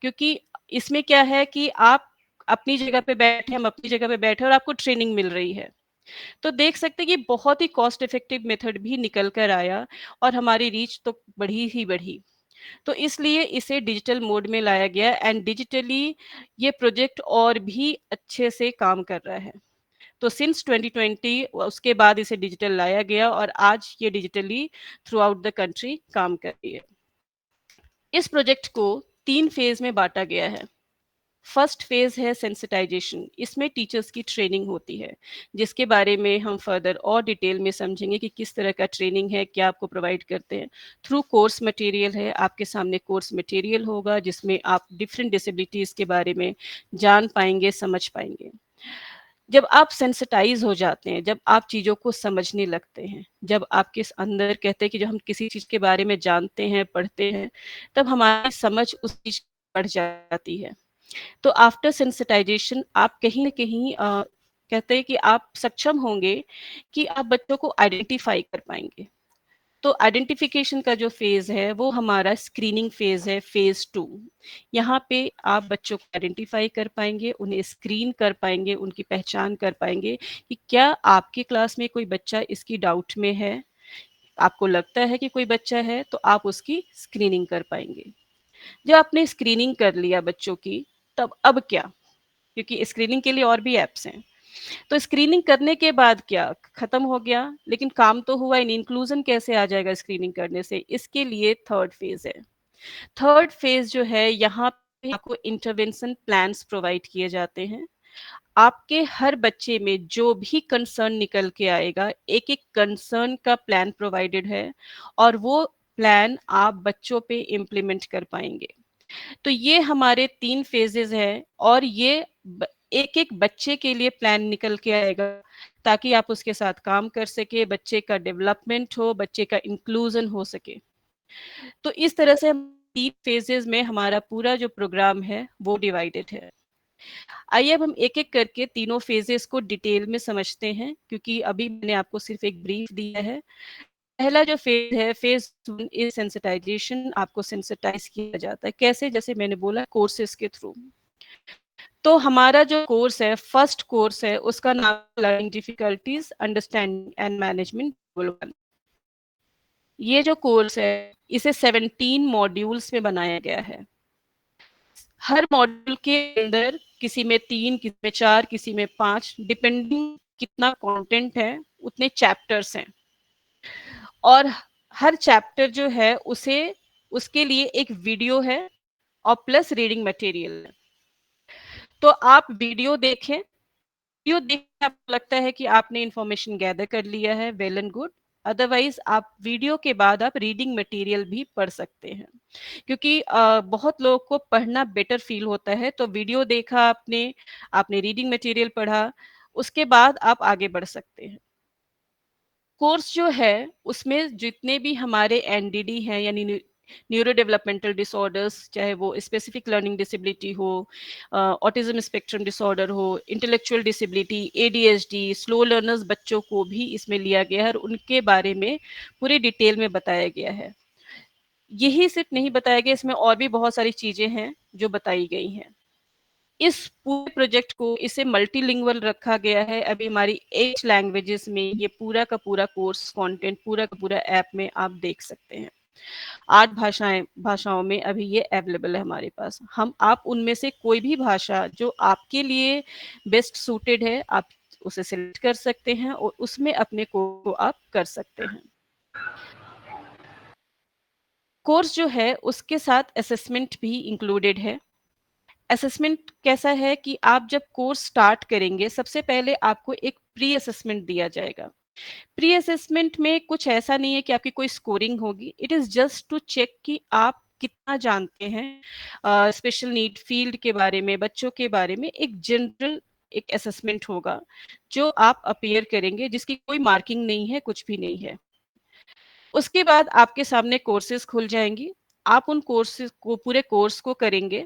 क्योंकि इसमें क्या है कि आप अपनी जगह पे बैठे, हम अपनी जगह पे बैठे और आपको ट्रेनिंग मिल रही है। तो देख सकते हैं कि बहुत ही कॉस्ट इफेक्टिव मेथड भी निकल कर आया और हमारी रीच तो बढ़ी ही बढ़ी। तो इसलिए इसे डिजिटल मोड में लाया गया एंड डिजिटली ये प्रोजेक्ट और भी अच्छे से काम कर रहा है। तो सिंस 2020 उसके बाद इसे डिजिटल लाया गया और आज ये digitally through out the country काम कर रही है। इस प्रोजेक्ट को 3 फेज में बांटा गया है। फर्स्ट फेज है सेंसिटाइजेशन। इसमें टीचर्स की ट्रेनिंग होती है, जिसके बारे में हम फर्दर और डिटेल में समझेंगे कि किस तरह का ट्रेनिंग है, क्या आपको प्रोवाइड करते हैं। थ्रू कोर्स मटेरियल है, आपके सामने कोर्स मटेरियल होगा जिसमें आप डिफरेंट डिसेबिलिटीज़ के बारे में जान पाएंगे, समझ पाएंगे। जब आप सेंसिटाइज हो जाते हैं, जब आप चीज़ों को समझने लगते हैं, जब आपके अंदर कहते हैं कि जब हम किसी चीज़ के बारे में जानते हैं, पढ़ते हैं, तब हमारी समझ उस चीज़ बढ़ जाती है। तो आफ्टर सेंसिटाइजेशन आप कहीं न कहीं कहते हैं कि आप सक्षम होंगे कि आप बच्चों को आइडेंटिफ़ाई कर पाएँगे। तो आइडेंटिफ़िकेशन का जो फ़ेज़ है वो हमारा स्क्रीनिंग फ़ेज़ है, फ़ेज़ 2। यहाँ पे आप बच्चों को आइडेंटिफ़ाई कर पाएँगे, उन्हें स्क्रीन कर पाएँगे, उनकी पहचान कर पाएँगे कि क्या आपकी क्लास में कोई बच्चा इसकी डाउट में है आपको लगता है कि कोई बच्चा है तो आप उसकी स्क्रीनिंग कर पाएंगे। जब आपने स्क्रीनिंग कर लिया बच्चों की, तब अब क्या, क्योंकि स्क्रीनिंग के लिए और भी ऐप्स हैं। तो स्क्रीनिंग करने के बाद क्या, खत्म हो गया, लेकिन काम तो हुआ ही नहीं। इंक्लूजन कैसे आ जाएगा स्क्रीनिंग करने से? इसके लिए थर्ड फेज है। थर्ड फेज जो है, यहाँ पे आपको इंटरवेंशन प्लान्स प्रोवाइड किए जाते हैं। आपके हर बच्चे में जो भी कंसर्न निकल के आएगा, एक एक कंसर्न का प्लान प्रोवाइडेड है और वो प्लान आप बच्चों पे इम्प्लीमेंट कर पाएंगे। तो ये हमारे 3 फेजेस हैं और ये एक एक बच्चे के लिए प्लान निकल के आएगा ताकि आप उसके साथ काम कर सके, बच्चे का डेवलपमेंट हो, बच्चे का इंक्लूजन हो सके। तो इस तरह से 3 फेजेस में हमारा पूरा जो प्रोग्राम है वो डिवाइडेड है। आइए अब हम एक-एक करके तीनों फेजेस को डिटेल में समझते हैं, क्योंकि अभी मैंने आपको सिर्फ एक ब्रीफ दिया है। पहला जो फेज है, फेज 1 इज सेंसिटाइजेशन। आपको सेंसिटाइज किया जाता है। कैसे? जैसे मैंने बोला, कोर्सेज के थ्रू। तो हमारा जो कोर्स है, फर्स्ट कोर्स है, उसका नाम learning difficulties understanding and management level 1। ये जो कोर्स है, इसे 17 मॉड्यूल्स में बनाया गया है। हर मॉड्यूल के अंदर किसी में 3, किसी में 4, किसी में 5, डिपेंडिंग कितना कंटेंट है उतने चैप्टर्स हैं। और हर चैप्टर जो है उसके लिए एक वीडियो है और प्लस रीडिंग मटेरियल है। तो आप वीडियो देखें, वीडियो देख के आपको लगता है कि आपने इंफॉर्मेशन गैदर कर लिया है, वेल एंड गुड। अदरवाइज आप वीडियो के बाद आप रीडिंग मटेरियल भी पढ़ सकते हैं, क्योंकि बहुत लोगों को पढ़ना बेटर फील होता है। तो वीडियो देखा आपने रीडिंग मटेरियल पढ़ा, उसके बाद आप आगे बढ़ सकते हैं। कोर्स जो है उसमें जितने भी हमारे एनडीडी हैं, यानी न्यूरो डेवलपमेंटल डिसऑर्डर्स, चाहे वो स्पेसिफिक लर्निंग डिसेबिलिटी हो, ऑटिज्म स्पेक्ट्रम डिसऑर्डर हो, intellectual disability, ADHD, slow learners बच्चों को भी इसमें लिया गया है और उनके बारे में पूरी डिटेल में बताया गया है। यही सिर्फ नहीं बताया गया, इसमें और भी बहुत सारी चीजें हैं जो बताई गई हैं। इस पूरे प्रोजेक्ट को इसे मल्टीलिंगुअल रखा गया है। अभी हमारी 8 लैंग्वेजेस में ये पूरा का पूरा कोर्स कंटेंट पूरा का पूरा ऐप में आप देख सकते हैं। 8 भाषाओं में अभी ये अवेलेबल है हमारे पास। आप उनमें से कोई भी भाषा जो आपके लिए बेस्ट सूटेड है, आप उसे सिलेक्ट कर सकते हैं और उसमें अपने कोर्स को आप कर सकते हैं। कोर्स जो है उसके साथ असेसमेंट भी इंक्लूडेड है। असेसमेंट कैसा है कि आप जब कोर्स स्टार्ट करेंगे, सबसे पहले आपको एक प्री असेसमेंट दिया जाएगा। प्री असेसमेंट में कुछ ऐसा नहीं है कि आपकी कोई स्कोरिंग होगी। It is just to check कि आप कितना जानते हैं स्पेशल नीड फील्ड के बारे में, बच्चों के बारे में। एक जनरल एक असेसमेंट होगा जो आप अपीयर करेंगे, जिसकी कोई मार्किंग नहीं है, कुछ भी नहीं है। उसके बाद आपके सामने कोर्सेज खुल जाएंगी। आप उन कोर्सेज को, पूरे कोर्स को करेंगे।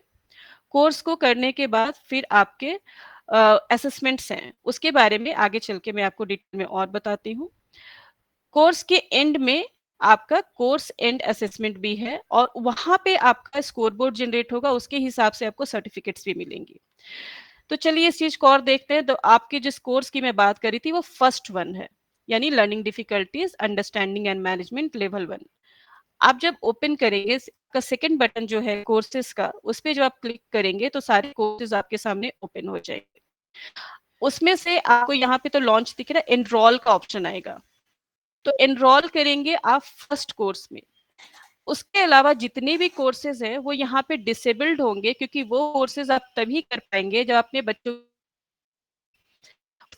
कोर्स को करने के बाद फिर आपके असेसमेंट्स हैं, उसके बारे में आगे चल के मैं आपको डिटेल में और बताती हूँ। कोर्स के एंड में आपका कोर्स एंड असेसमेंट भी है और वहां पे आपका स्कोर बोर्ड जनरेट होगा, उसके हिसाब से आपको सर्टिफिकेट्स भी मिलेंगी। तो चलिए इस चीज को और देखते हैं। तो आपके जिस कोर्स की मैं बात करी थी वो फर्स्ट 1 है, यानी learning difficulties understanding and management level 1। आप जब ओपन करेंगे का सेकंड बटन जो है कोर्सेज का, उस पे जो आप क्लिक करेंगे तो सारे कोर्सेज आपके सामने ओपन हो जाएंगे। उसमें से आपको यहाँ पे तो लॉन्च दिख रहा है, एनरोल का ऑप्शन आएगा। तो एनरोल करेंगे आप फर्स्ट कोर्स में। उसके अलावा जितने भी कोर्सेज हैं वो यहाँ पे डिसेबल्ड होंगे, क्योंकि वो कोर्सेज आप तभी कर पाएंगे जब अपने बच्चों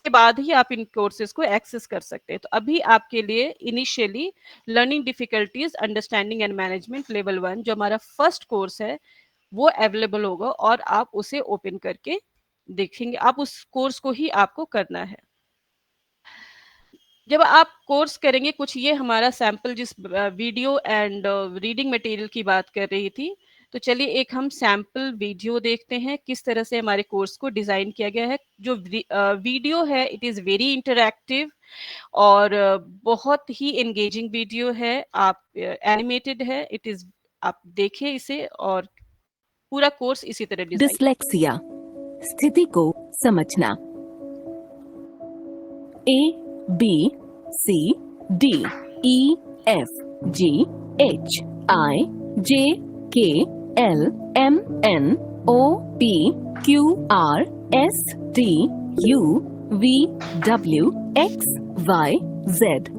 के बाद ही आप इन कोर्सेज को एक्सेस कर सकते हैं। तो अभी आपके लिए initially learning difficulties understanding and management level 1 जो हमारा फर्स्ट कोर्स है वो अवेलेबल होगा और आप उसे ओपन करके देखेंगे। आप उस कोर्स को ही आपको करना है। जब आप कोर्स करेंगे, कुछ ये हमारा सैंपल, जिस वीडियो एंड रीडिंग मटेरियल की बात कर रही थी, तो चलिए एक हम सैंपल वीडियो देखते हैं किस तरह से हमारे कोर्स को डिजाइन किया गया है। जो वीडियो है इट इज वेरी इंटरैक्टिव और बहुत ही एंगेजिंग वीडियो है। आप एनिमेटेड है, इट इज, आप देखें इसे और पूरा कोर्स इसी तरह डिजाइन। डिस्लेक्सिया, स्थिति को समझना। A B C D E F G H I J K L M N O P Q R S T U V W X Y Z।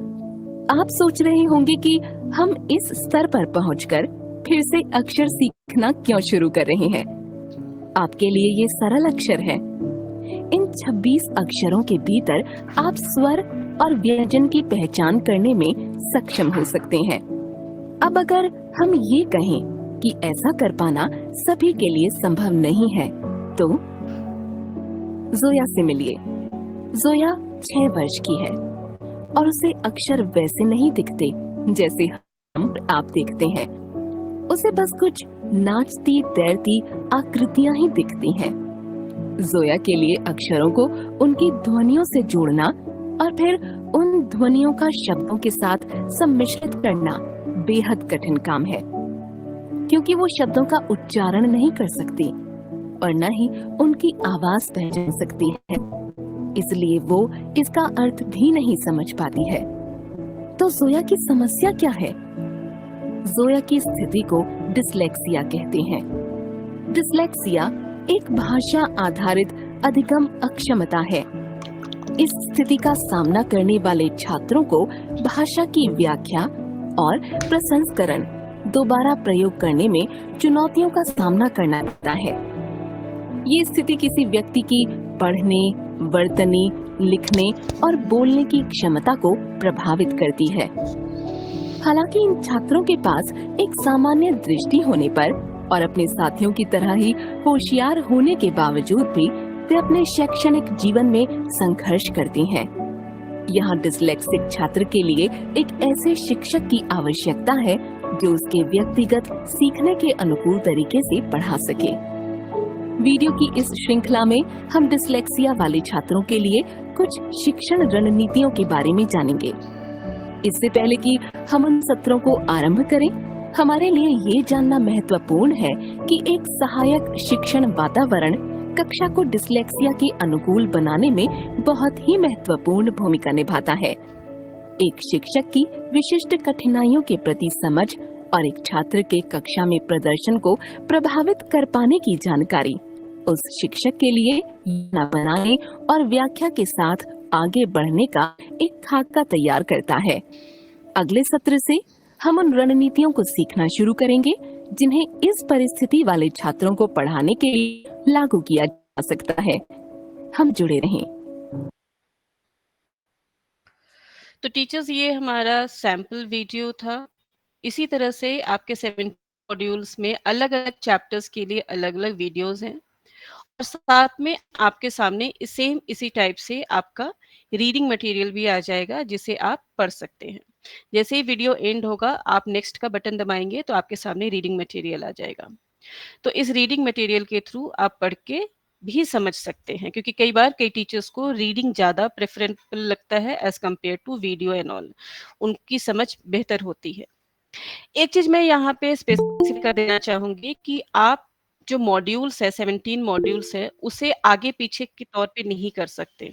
आप सोच रहे होंगे कि हम इस स्तर पर पहुंचकर फिर से अक्षर सीखना क्यों शुरू कर रहे हैं। आपके लिए ये सरल अक्षर है। इन 26 अक्षरों के भीतर आप स्वर और व्यंजन की पहचान करने में सक्षम हो सकते हैं। अब अगर हम ये कहें कि ऐसा कर पाना सभी के लिए संभव नहीं है, तो जोया से मिलिए। जोया 6 वर्ष की है और उसे अक्षर वैसे नहीं दिखते जैसे हम आप देखते हैं। उसे बस कुछ नाचती तैरती आकृतियां ही दिखती हैं। जोया के लिए अक्षरों को उनकी ध्वनियों से जोड़ना और फिर उन ध्वनियों का शब्दों के साथ सम्मिश्रित करना बेहद कठिन काम है, क्योंकि वो शब्दों का उच्चारण नहीं कर सकती और न ही उनकी आवाज पहचान सकती है, इसलिए वो इसका अर्थ भी नहीं समझ पाती है। तो जोया की समस्या क्या है? जोया की स्थिति को डिस्लेक्सिया कहते हैं। डिस्लेक्सिया एक भाषा आधारित अधिगम अक्षमता है। इस स्थिति का सामना करने वाले छात्रों को भाषा की व्याख्या और प्रसंस्करण दोबारा प्रयोग करने में चुनौतियों का सामना करना पड़ता है। ये स्थिति किसी व्यक्ति की पढ़ने, वर्तने, लिखने और बोलने की क्षमता को प्रभावित करती है। हालांकि इन छात्रों के पास एक सामान्य दृष्टि होने पर और अपने साथियों की तरह ही होशियार होने के बावजूद भी वे अपने शैक्षणिक जीवन में संघर्ष करती हैं। यहाँ डिस्लेक्सिक छात्र के लिए एक ऐसे शिक्षक की आवश्यकता है जो उसके व्यक्तिगत सीखने के अनुकूल तरीके से पढ़ा सके। वीडियो की इस श्रृंखला में हम डिस्लेक्सिया वाले छात्रों के लिए कुछ शिक्षण रणनीतियों के बारे में जानेंगे। इससे पहले कि हम उन सत्रों को आरंभ करें, हमारे लिए ये जानना महत्वपूर्ण है कि एक सहायक शिक्षण वातावरण कक्षा को डिस्लेक्सिया के अनुकूल बनाने में बहुत ही महत्वपूर्ण भूमिका निभाता है। एक शिक्षक की विशिष्ट कठिनाइयों के प्रति समझ और एक छात्र के कक्षा में प्रदर्शन को प्रभावित कर पाने की जानकारी उस शिक्षक के लिए योजना बनाने और व्याख्या के साथ आगे बढ़ने का एक खाका तैयार करता है। अगले सत्र से हम उन रणनीतियों को सीखना शुरू करेंगे जिन्हें इस परिस्थिति वाले छात्रों को पढ़ाने के लिए लागू किया जा सकता है। हम जुड़े रहें। तो टीचर्स, ये हमारा सैंपल वीडियो था। इसी तरह से आपके 7 मॉड्यूल्स में अलग अलग चैप्टर्स के लिए अलग अलग वीडियोस हैं और साथ में आपके सामने सेम इसी टाइप से आपका रीडिंग मटेरियल भी आ जाएगा जिसे आप पढ़ सकते हैं। जैसे ही वीडियो एंड होगा, आप नेक्स्ट का बटन दबाएंगे तो आपके सामने रीडिंग मटेरियल आ जाएगा। तो इस रीडिंग मटेरियल के थ्रू आप पढ़ के भी समझ सकते हैं, क्योंकि कई बार कई टीचर्स को रीडिंग ज़्यादा प्रेफरेबल लगता है as compare to video and all. उनकी समझ बेहतर होती है। एक चीज मैं यहाँ पे स्पेसिफिक कर देना चाहूंगी कि आप जो मॉड्यूल्स है, 17 मॉड्यूल्स है, उसे आगे पीछे के तौर पे नहीं कर सकते।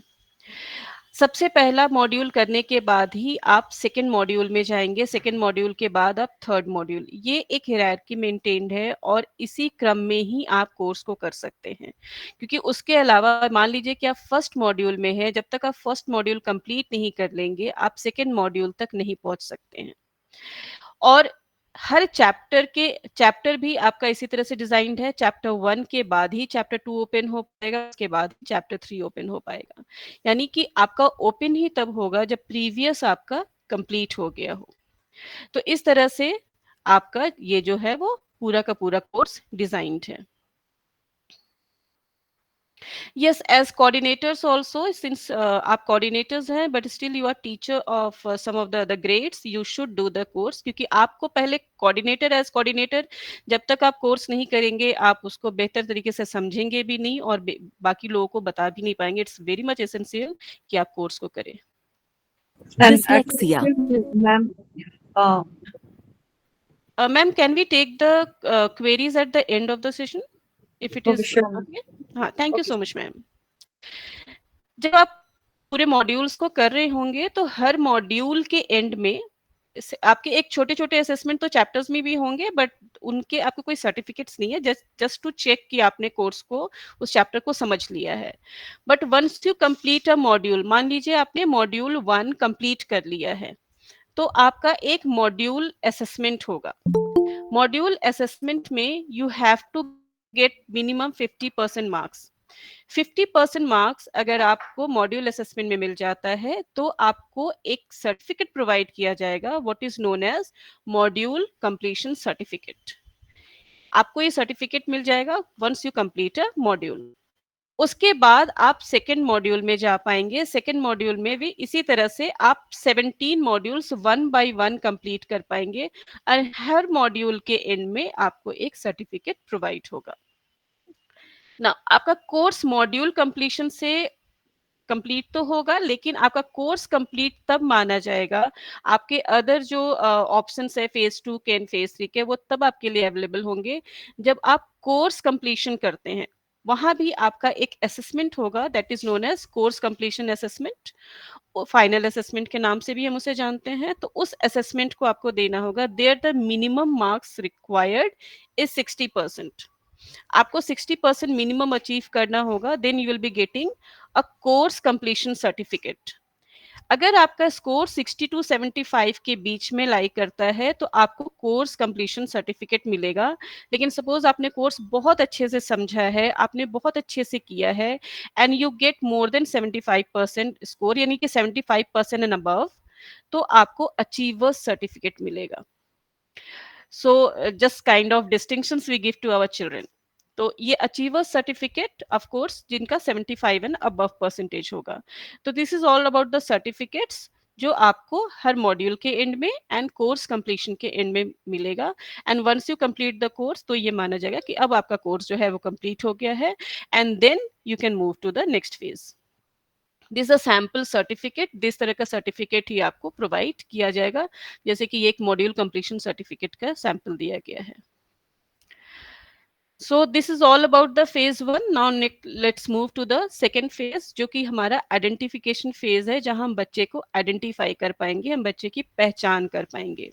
सबसे पहला मॉड्यूल करने के बाद ही आप सेकेंड मॉड्यूल में जाएंगे, सेकेंड मॉड्यूल के बाद आप थर्ड मॉड्यूल। ये एक हायरार्की मेंटेन्ड है और इसी क्रम में ही आप कोर्स को कर सकते हैं, क्योंकि उसके अलावा मान लीजिए कि आप फर्स्ट मॉड्यूल में हैं, जब तक आप फर्स्ट मॉड्यूल कंप्लीट नहीं कर लेंगे आप सेकेंड मॉड्यूल तक नहीं पहुंच सकते हैं। और हर चैप्टर भी आपका इसी तरह से डिजाइंड है। चैप्टर 1 के बाद ही चैप्टर 2 ओपन हो पाएगा, उसके बाद चैप्टर 3 ओपन हो पाएगा। यानी कि आपका ओपन ही तब होगा जब प्रीवियस आपका कंप्लीट हो गया हो। तो इस तरह से आपका ये जो है वो पूरा का पूरा कोर्स डिजाइंड है। Yes, as coordinators also, since आप coordinators हैं, but still you are teacher of some of the other grades, you should do the course, क्योंकि आपको पहले coordinator जब तक आप कोर्स नहीं करेंगे आप उसको बेहतर तरीके से समझेंगे भी नहीं और बाकी लोगों को बता भी नहीं पाएंगे। इट्स वेरी मच एसेंशियल कि आप कोर्स को करें। Ma'am, can we take the queries at the end of the session? If it is okay. हाँ, thank you so much ma'am. जब आप पूरे मॉड्यूल्स को कर रहे होंगे तो हर मॉड्यूल के एंड में आपके एक छोटे-छोटे असेसमेंट तो चैप्टर्स में भी होंगे, बट उनके आपको कोई सर्टिफिकेट्स नहीं है, जस्ट टू चेक कि आपने कोर्स को, उस चैप्टर को समझ लिया है। But once you complete a module, मान लीजिए आपने मॉड्यूल 1 कंप्लीट कर लिया है, तो आपका एक मॉड्यूल असेसमेंट होगा। मॉड्यूल असेसमेंट में you have to get minimum 50% marks. 50% marks अगर आपको मॉड्यूल असेसमेंट में मिल जाता है, तो आपको एक सर्टिफिकेट प्रोवाइड किया जाएगा, what is known as module completion certificate. आपको ये सर्टिफिकेट मिल जाएगा once you complete a module. उसके बाद आप सेकेंड मॉड्यूल में जा पाएंगे। सेकेंड मॉड्यूल में भी इसी तरह से आप 17 मॉड्यूल्स 1 बाय 1 कंप्लीट कर पाएंगे, और हर मॉड्यूल के एंड में आपको एक सर्टिफिकेट प्रोवाइड होगा ना। आपका कोर्स मॉड्यूल कंप्लीशन से कंप्लीट तो होगा, लेकिन आपका कोर्स कंप्लीट तब माना जाएगा, आपके अदर जो ऑप्शंस है फेज 2 के एंड फेज 3 के, वो तब आपके लिए अवेलेबल होंगे जब आप कोर्स कंप्लीशन करते हैं। वहां भी आपका एक असेसमेंट होगा, that is known as course completion assessment, final assessment के नाम से भी हम उसे जानते हैं। तो उस असेसमेंट को आपको देना होगा। There the minimum marks required is 60%। आपको 60% मिनिमम अचीव करना होगा, then you will be getting a course completion certificate. अगर आपका स्कोर 60 टू 75 के बीच में लाई करता है, तो आपको कोर्स कंप्लीशन सर्टिफिकेट मिलेगा। लेकिन सपोज आपने कोर्स बहुत अच्छे से समझा है, आपने बहुत अच्छे से किया है, and you get more than 75% score, यानी कि 75% एंड अबव, तो आपको अचीवर्स सर्टिफिकेट मिलेगा। So just kind of distinctions we give to our children. तो ये अचीवर्स सर्टिफिकेट ऑफ कोर्स जिनका 75 एंड अबव परसेंटेज होगा। तो this is all about the certificates जो आपको हर मॉड्यूल के एंड में एंड कोर्स कंप्लीशन के एंड में मिलेगा। And once you complete the course, तो ये माना जाएगा कि अब आपका कोर्स जो है वो कंप्लीट हो गया है, and then you can move to the next phase. This a sample certificate, this तरह का सर्टिफिकेट ही आपको प्रोवाइड किया जाएगा, जैसे कि एक मॉड्यूल कंप्लीशन सर्टिफिकेट का सैंपल दिया गया है। So this is all about the phase 1. Now let's move to the second phase, जो कि हमारा आइडेंटिफिकेशन फेज है, जहां हम बच्चे को आइडेंटिफाई कर पाएंगे, हम बच्चे की पहचान कर पाएंगे।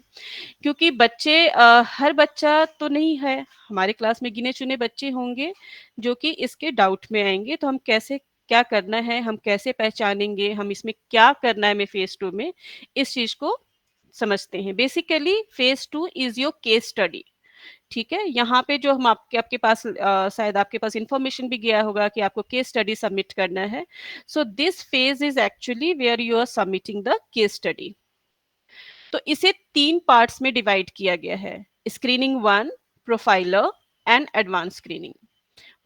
क्योंकि बच्चे हर बच्चा तो नहीं है, हमारे क्लास में गिने चुने बच्चे होंगे जो कि इसके डाउट में आएंगे। तो हम कैसे क्या करना है, हम कैसे पहचानेंगे, हम इसमें क्या करना है हमें फेज 2 में, इस चीज को समझते हैं। Basically phase 2 is your case study. ठीक है, यहाँ पे जो हम आपके पास शायद आपके पास इंफॉर्मेशन भी गया होगा कि आपको केस स्टडी सबमिट करना है। So this phase is actually where you are submitting the case study. तो इसे 3 पार्ट्स में डिवाइड किया गया है, screening 1, profiler and advance screening.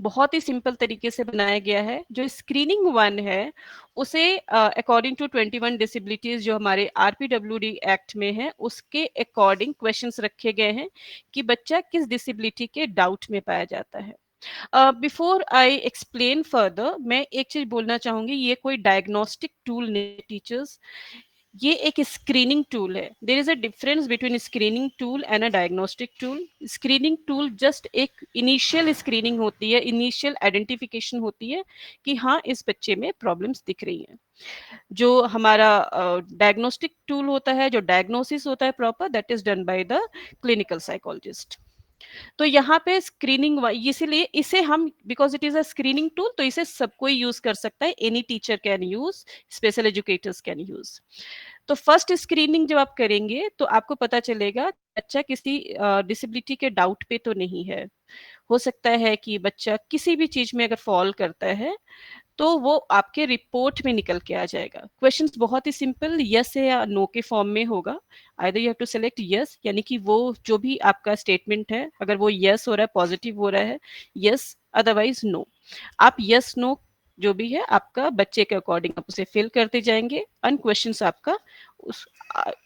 बहुत ही सिंपल तरीके से बनाया गया है। जो स्क्रीनिंग 1 है उसे अकॉर्डिंग टू 21 डिसेबिलिटीज जो हमारे आरपीडब्ल्यूडी एक्ट में है, उसके अकॉर्डिंग क्वेश्चंस रखे गए हैं कि बच्चा किस डिसेबिलिटी के डाउट में पाया जाता है। बिफोर आई एक्सप्लेन फर्दर, मैं एक चीज बोलना चाहूंगी, ये कोई डायग्नोस्टिक टूल नहीं टीचर्स, ये एक स्क्रीनिंग टूल है। There is a difference between screening tool and a diagnostic tool. Screening tool just एक इनिशियल स्क्रीनिंग होती है, इनिशियल आइडेंटिफिकेशन होती है कि हाँ इस बच्चे में प्रॉब्लम्स दिख रही हैं। जो हमारा डायग्नोस्टिक टूल होता है, जो डायग्नोसिस होता है proper, that is done by the clinical psychologist. तो यहाँ पे स्क्रीनिंग, इसीलिए इसे हम, because it is a screening tool, तो इसे सब कोई यूज कर सकता है। Any teacher can use, special educators can use. तो फर्स्ट स्क्रीनिंग जब आप करेंगे तो आपको पता चलेगा बच्चा किसी डिसेबिलिटी के डाउट पे तो नहीं है। हो सकता है कि बच्चा किसी भी चीज में अगर फॉल करता है तो वो आपके रिपोर्ट में निकल के आ जाएगा। क्वेश्चंस बहुत ही सिंपल, यस या नो के फॉर्म में होगा। Either you have to select yes, यानी कि वो जो भी आपका स्टेटमेंट है, अगर वो यस हो रहा है, पॉजिटिव हो रहा है, यस, अदरवाइज नो। आप यस नो जो भी है आपका बच्चे के अकॉर्डिंग आप उसे फिल करते जाएंगे। एंड क्वेश्चंस आपका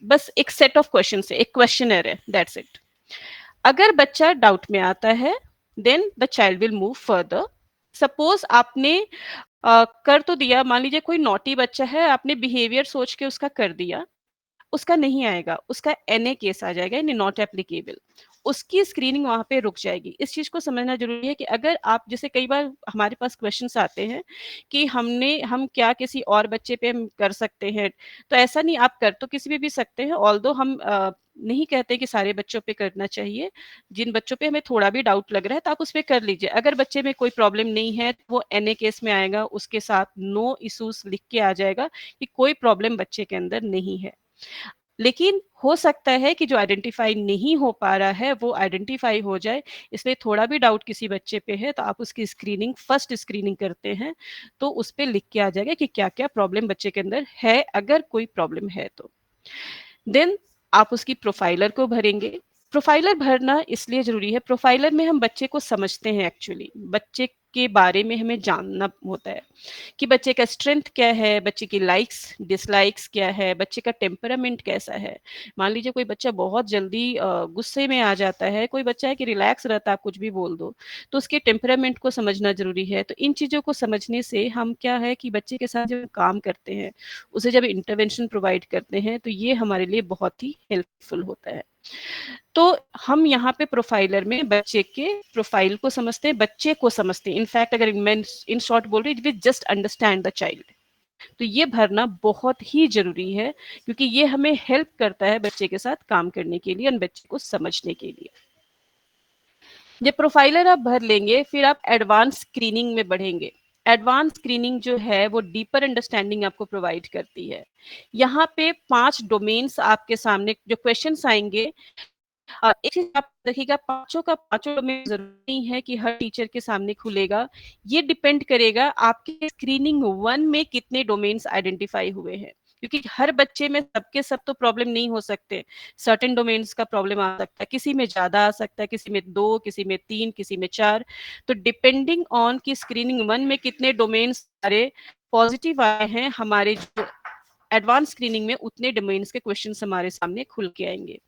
बस एक सेट ऑफ क्वेश्चंस है, एक क्वेश्चनर है, दैट्स इट। अगर बच्चा डाउट में आता है, then the child will move further. Suppose आपने कर तो दिया, मान लीजिए कोई नॉटी बच्चा है, आपने बिहेवियर सोच के उसका कर दिया, उसका नहीं आएगा, उसका NA केस आ जाएगा, यानी नॉट एप्लीकेबल। उसकी स्क्रीनिंग वहाँ पे रुक जाएगी। इस चीज़ को समझना ज़रूरी है कि अगर आप, जैसे कई बार हमारे पास क्वेश्चंस आते हैं कि हम क्या किसी और बच्चे पे हम कर सकते हैं, तो ऐसा नहीं, आप कर तो किसी पे भी सकते हैं, ऑल्दो हम नहीं कहते कि सारे बच्चों पे करना चाहिए। जिन बच्चों पे हमें थोड़ा भी डाउट लग रहा है तो आप उस पे कर लीजिए। अगर बच्चे में कोई प्रॉब्लम नहीं है तो वो NA केस में आएगा, उसके साथ नो इश्यूज लिख के आ जाएगा कि कोई प्रॉब्लम बच्चे के अंदर नहीं है। लेकिन हो सकता है कि जो आइडेंटिफाई नहीं हो पा रहा है वो आइडेंटिफाई हो जाए, इसलिए थोड़ा भी डाउट किसी बच्चे पे है तो आप उसकी स्क्रीनिंग, फर्स्ट स्क्रीनिंग करते हैं तो उस पे लिख के आ जाएगा कि क्या क्या प्रॉब्लम बच्चे के अंदर है, अगर कोई प्रॉब्लम है तो। देन आप उसकी प्रोफाइलर को भरेंगे। प्रोफाइलर भरना इसलिए जरूरी है, प्रोफाइलर में हम बच्चे को समझते हैं, एक्चुअली बच्चे के बारे में हमें जानना होता है कि बच्चे का स्ट्रेंथ क्या है, बच्चे की लाइक्स डिसलाइक्स क्या है, बच्चे का टेम्परामेंट कैसा है। मान लीजिए कोई बच्चा बहुत जल्दी गुस्से में आ जाता है, कोई बच्चा है कि रिलैक्स रहता है, आप कुछ भी बोल दो, तो उसके टेम्परामेंट को समझना जरूरी है। तो इन चीज़ों को समझने से हम क्या है कि बच्चे के साथ जब काम करते हैं, उसे जब इंटरवेंशन प्रोवाइड करते हैं, तो ये हमारे लिए बहुत ही हेल्पफुल होता है। तो हम यहाँ पे प्रोफाइलर में बच्चे के प्रोफाइल को समझते हैं, बच्चे को समझते हैं। इनफैक्ट अगर मैं इन शॉर्ट बोल रही, we just understand the child. तो ये भरना बहुत ही जरूरी है क्योंकि ये हमें हेल्प करता है बच्चे के साथ काम करने के लिए और बच्चे को समझने के लिए। जब प्रोफाइलर आप भर लेंगे, फिर आप एडवांस स्क्रीनिंग में बढ़ेंगे। एडवांस स्क्रीनिंग जो है वो डीपर अंडरस्टैंडिंग आपको प्रोवाइड करती है। यहाँ पे 5 डोमेन्स आपके सामने जो क्वेश्चंस आएंगे, एक चीज आप देखिएगा, पांचों का पांचों डोमेन जरूरी नहीं है कि हर टीचर के सामने खुलेगा। ये डिपेंड करेगा आपके स्क्रीनिंग 1 में कितने डोमेन्स आइडेंटिफाई हुए हैं, क्योंकि हर बच्चे में सबके सब तो प्रॉब्लम नहीं हो सकते। सर्टेन डोमेन्स का प्रॉब्लम आ सकता है, किसी में ज्यादा आ सकता है, किसी में 2, किसी में 3, किसी में 4। तो डिपेंडिंग ऑन कि स्क्रीनिंग 1 में कितने डोमेन्स सारे पॉजिटिव आए हैं, हमारे जो एडवांस स्क्रीनिंग में उतने डोमेन्स के क्वेश्चंस हमारे सामने खुल के आएंगे।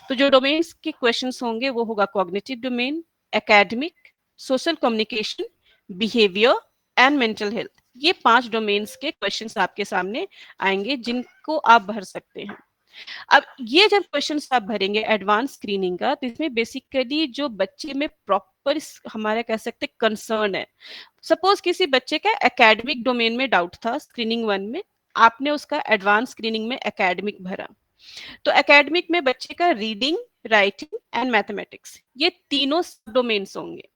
तो जो डोमेन्स के क्वेश्चंस होंगे वो होगा cognitive domain, academic, social communication, behaviour and mental health. ये 5 डोमेन्स के क्वेश्चंस आपके सामने आएंगे जिनको आप भर सकते हैं। अब ये जब क्वेश्चंस आप भरेंगे एडवांस स्क्रीनिंग का, तो इसमें बेसिकली जो बच्चे में प्रॉपर हमारा कह सकते कंसर्न है। सपोज किसी बच्चे का एकेडमिक डोमेन में डाउट था स्क्रीनिंग 1 में, आपने उसका एडवांस स्क्रीनिंग में एकेडमिक भरा, तो एकेडमिक में बच्चे का रीडिंग, राइटिंग एंड मैथमेटिक्स, ये तीनों डोमेन्स होंगे।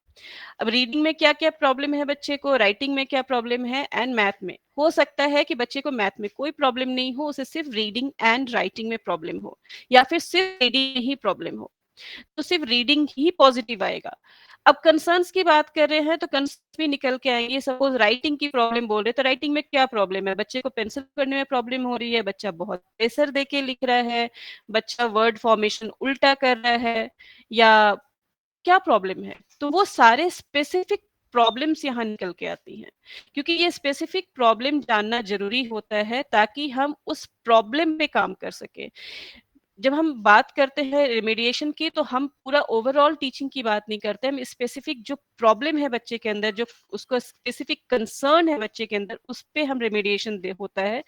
अब रीडिंग में क्या क्या प्रॉब्लम है बच्चे को, राइटिंग में क्या प्रॉब्लम है, एंड मैथ में। हो सकता है कि बच्चे को मैथ में कोई प्रॉब्लम नहीं हो, उसे सिर्फ रीडिंग एंड राइटिंग में प्रॉब्लम हो, या फिर सिर्फ रीडिंग में ही प्रॉब्लम हो, तो सिर्फ रीडिंग ही पॉजिटिव आएगा। अब कंसर्न्स की बात कर रहे हैं तो कंसर्न्स भी निकल के आएंगे। सपोज राइटिंग की प्रॉब्लम बोल रहे, तो राइटिंग में क्या प्रॉब्लम है, बच्चे को पेंसिल पकड़ने में प्रॉब्लम हो रही है, बच्चा बहुत प्रेशर दे के लिख रहा है, बच्चा वर्ड फॉर्मेशन उल्टा कर रहा है, या क्या प्रॉब्लम है। तो वो सारे स्पेसिफिक प्रॉब्लम्स यहाँ निकल के आती हैं, क्योंकि ये स्पेसिफिक प्रॉब्लम जानना जरूरी होता है ताकि हम उस प्रॉब्लम पे काम कर सके। जब हम बात करते हैं रेमेडिएशन की, तो हम पूरा ओवरऑल टीचिंग की बात नहीं करते, हम स्पेसिफिक जो प्रॉब्लम है बच्चे के अंदर, जो उसको स्पेसिफिक कंसर्न है बच्चे के अंदर, उस पे हम रेमेडिएशन दे होता है,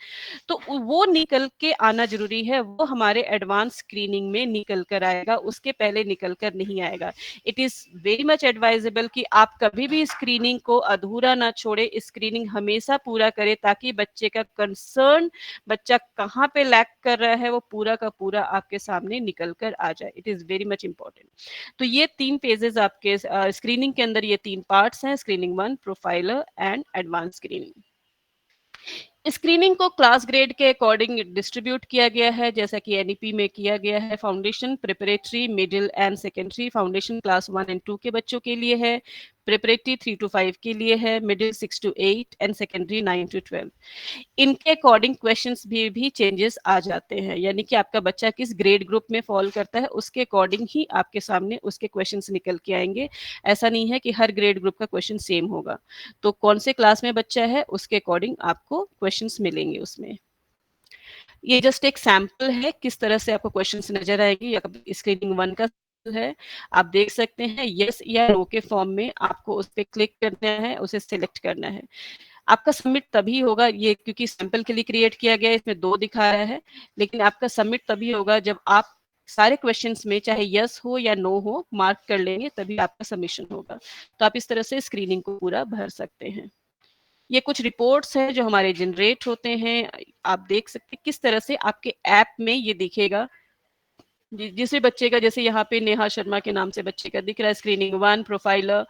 तो वो निकल के आना जरूरी है। वो हमारे एडवांस स्क्रीनिंग में निकल कर आएगा, उसके पहले निकल कर नहीं आएगा। It is very much advisable कि आप कभी भी स्क्रीनिंग को अधूरा ना छोड़े, स्क्रीनिंग हमेशा पूरा करें ताकि बच्चे का कंसर्न, बच्चा कहाँ पे लैक कर रहा है, वो पूरा का पूरा आपके सामने निकल कर आ जाए। It is very much important. तो ये 3 फेजेस आपके स्क्रीनिंग के अंदर, ये 3 पार्ट्स हैं, screening 1, profiler and advance screening. Screening को क्लास ग्रेड के अकॉर्डिंग डिस्ट्रीब्यूट किया गया है, जैसा कि एनईपी में किया गया है। Foundation, preparatory, middle and secondary. Foundation class 1 और 2 के बच्चों के लिए है, प्रिपरेटरी 3 to 5 के लिए है, middle 6 to 8 and secondary 9 to 12। इनके अकॉर्डिंग क्वेश्चंस भी चेंजेस आ जाते हैं, यानी कि आपका बच्चा किस ग्रेड ग्रुप में फॉल करता है उसके अकॉर्डिंग ही आपके सामने उसके क्वेश्चंस निकल के आएंगे। ऐसा नहीं है कि हर ग्रेड ग्रुप का क्वेश्चन सेम होगा। तो कौन से क्लास में बच्चा है उसके अकॉर्डिंग आपको क्वेश्चंस मिलेंगे उसमें। ये जस्ट एक सैंपल है किस तरह से आपको क्वेश्चंस नजर आएगी। स्क्रीनिंग 1 का है, आप देख सकते हैं यस या नो के फॉर्म में आपको उस पर क्लिक करना है, उसे सिलेक्ट करना है। आपका सबमिट तभी होगा, ये क्योंकि सैंपल के लिए क्रिएट किया गया है, इसमें 2 दिखा रहा है, लेकिन आपका सबमिट तभी होगा जब आप सारे क्वेश्चंस में चाहे यस हो या नो हो मार्क कर लेंगे, तभी आपका सबमिशन होगा। तो आप इस तरह से स्क्रीनिंग को पूरा भर सकते हैं। ये कुछ रिपोर्ट्स हैं जो हमारे जनरेट होते हैं। आप देख सकते हैं किस तरह से आपके ऐप में ये दिखेगा। जिस भी बच्चे का, जैसे यहाँ पे नेहा शर्मा के नाम से बच्चे का दिख रहा है स्क्रीनिंग 1 प्रोफाइलर।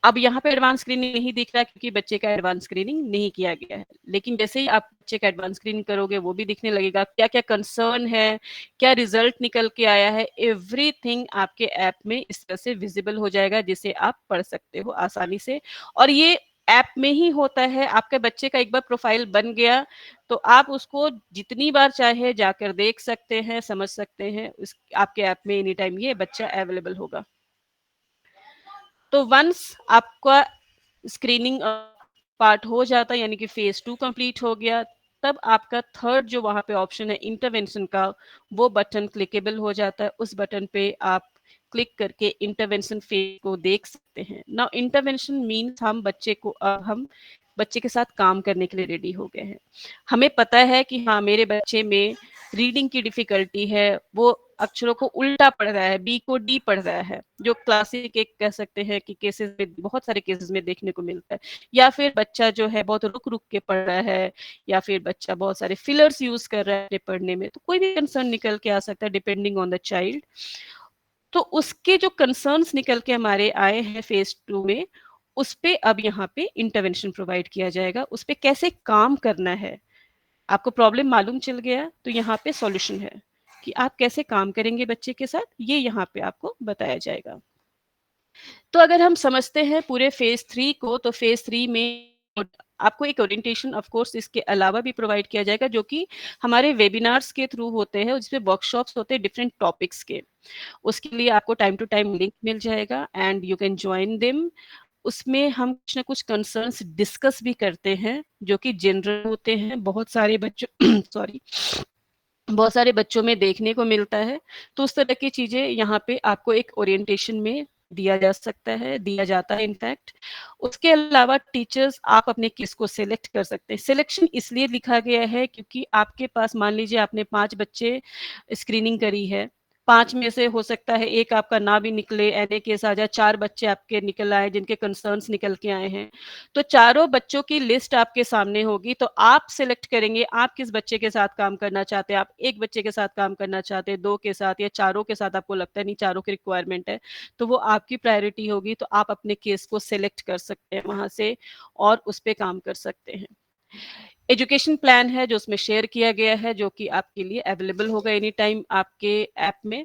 अब यहाँ पे एडवांस स्क्रीनिंग नहीं दिख रहा है क्योंकि बच्चे का एडवांस स्क्रीनिंग नहीं किया गया है, लेकिन जैसे ही आप बच्चे का एडवांस स्क्रीनिंग करोगे वो भी दिखने लगेगा। क्या क्या कंसर्न है, क्या रिजल्ट निकल के आया है, एवरीथिंग आपके ऐप में इस तरह से विजिबल हो जाएगा, जिसे आप पढ़ सकते हो आसानी से। और ये ऐप में ही होता है। आपके बच्चे का एक बार प्रोफाइल बन गया तो आप उसको जितनी बार चाहे जाकर देख सकते हैं, समझ सकते हैं। उस आपके ऐप में एनी टाइम ये बच्चा अवेलेबल होगा। तो वंस आपका स्क्रीनिंग पार्ट हो जाता है, यानी कि फेज 2 कंप्लीट हो गया, तब आपका थर्ड जो वहां पे ऑप्शन है इंटरवेंशन का, वो बटन क्लिकेबल हो जाता है। उस बटन पे आप क्लिक करके इंटरवेंशन फेज को देख सकते हैं। नाउ इंटरवेंशन मीन्स हम बच्चे के साथ काम करने के लिए रेडी हो गए हैं। हमें पता है कि हाँ, मेरे बच्चे में रीडिंग की डिफिकल्टी है, वो अक्षरों को उल्टा पढ़ रहा है, बी को डी पढ़ रहा है, जो क्लासिक एक कह सकते हैं कि केसेस में, बहुत सारे केसेस में देखने को मिलता है। या फिर बच्चा जो है बहुत रुक रुक के पढ़ रहा है, या फिर बच्चा बहुत सारे फिलर्स यूज कर रहा है पढ़ने में। तो कोई भी कंसर्न निकल के आ सकता है डिपेंडिंग ऑन द चाइल्ड। तो उसके जो कंसर्न्स निकल के हमारे आए हैं फेज 2 में, उस पे अब यहाँ पे इंटरवेंशन प्रोवाइड किया जाएगा। उस पे कैसे काम करना है, आपको प्रॉब्लम मालूम चल गया तो यहाँ पे सॉल्यूशन है कि आप कैसे काम करेंगे बच्चे के साथ, ये यहाँ पे आपको बताया जाएगा। तो अगर हम समझते हैं पूरे फेज 3 को, तो फेज 3 में आपको एक ओरिएंटेशन ऑफ कोर्स इसके अलावा भी प्रोवाइड किया जाएगा, जो कि हमारे वेबिनार्स के थ्रू होते हैं, जिसमें वर्कशॉप्स होते हैं डिफरेंट टॉपिक्स के। उसके लिए आपको टाइम टू टाइम लिंक मिल जाएगा and you can join them. उसमें हम कुछ ना कुछ कंसर्न्स डिस्कस भी करते हैं जो कि जनरल होते हैं, बहुत सारे बच्चों सॉरी बहुत सारे बच्चों में देखने को मिलता है। तो उस तरह की चीजें यहाँ पे आपको एक ओरिएंटेशन में दिया जा सकता है, दिया जाता है इनफैक्ट। उसके अलावा टीचर्स, आप अपने केस को सिलेक्ट कर सकते हैं। सिलेक्शन इसलिए लिखा गया है क्योंकि आपके पास, मान लीजिए आपने 5 बच्चे स्क्रीनिंग करी है, 5 में से हो सकता है एक आपका ना भी निकले, एनए केस आ जाए, 4 बच्चे आपके निकल आए जिनके कंसर्न्स निकल के आए हैं। तो चारों बच्चों की लिस्ट आपके सामने होगी, तो आप सिलेक्ट करेंगे आप किस बच्चे के साथ काम करना चाहते हैं। आप एक बच्चे के साथ काम करना चाहते हैं, 2 के साथ, या चारों के साथ, आपको लगता है नहीं चारों की रिक्वायरमेंट है, तो वो आपकी प्रायोरिटी होगी। तो आप अपने केस को सिलेक्ट कर सकते हैं वहां से और उस पर काम कर सकते हैं। एजुकेशन प्लान है जो उसमें शेयर किया गया है, जो कि आपके लिए अवेलेबल होगा एनी टाइम आपके ऐप में।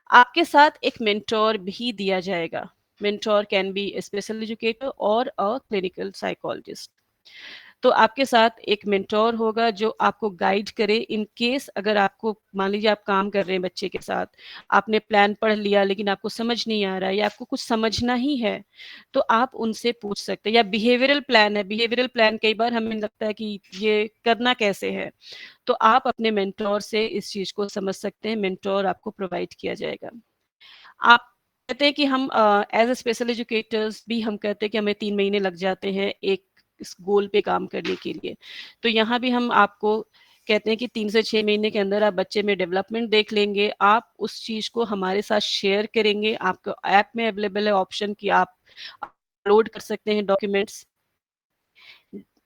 आपके साथ एक मेंटोर भी दिया जाएगा। Mentor can be A special educator और अ क्लिनिकल साइकोलॉजिस्ट। तो आपके साथ एक मेंटोर होगा जो आपको गाइड करे इन केस, अगर आपको, मान लीजिए आप काम कर रहे हैं बच्चे के साथ, आपने प्लान पढ़ लिया लेकिन आपको समझ नहीं आ रहा है या आपको कुछ समझना ही है, तो आप उनसे पूछ सकते हैं। या बिहेवियरल प्लान है, बिहेवियरल प्लान कई बार हमें लगता है कि ये करना कैसे है, तो आप अपने मेंटोर से इस चीज को समझ सकते हैं। मेंटोर आपको प्रोवाइड किया जाएगा। आप कहते हैं कि हम एज ए स्पेशल एजुकेटर्स भी हम कहते हैं कि हमें 3 महीने लग जाते हैं एक इस गोल पे काम करने के लिए। तो यहाँ भी हम आपको कहते हैं कि 3 से 6 महीने के अंदर आप बच्चे में डेवलपमेंट देख लेंगे। आप उस चीज को हमारे साथ शेयर करेंगे। आपको ऐप में अवेलेबल है ऑप्शन कि आप अपलोड कर सकते हैं डॉक्यूमेंट्स।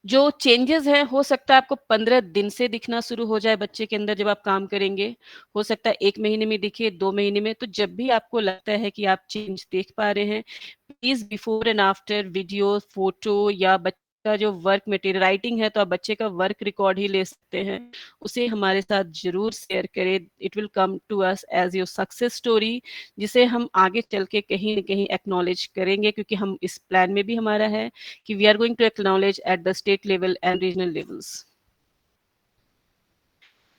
जो चेंजेस हैं, हो सकता है आपको 15 दिन से दिखना शुरू हो जाए बच्चे के अंदर जब आप काम करेंगे, हो सकता है 1 महीने में दिखे, 2 महीने में। तो जब भी आपको लगता है कि आप चेंज देख पा रहे हैं, please before and after video, photo या बच्चे का जो वर्क मटेरियल राइटिंग है, तो आप बच्चे का वर्क रिकॉर्ड ही ले सकते हैं, उसे हमारे साथ जरूर शेयर करें। It will come to us as your success story, जिसे हम आगे चल के कहीं न कहीं एक्नॉलेज करेंगे, क्योंकि हम इस प्लान में भी हमारा है कि we are going to acknowledge at the state level and regional levels.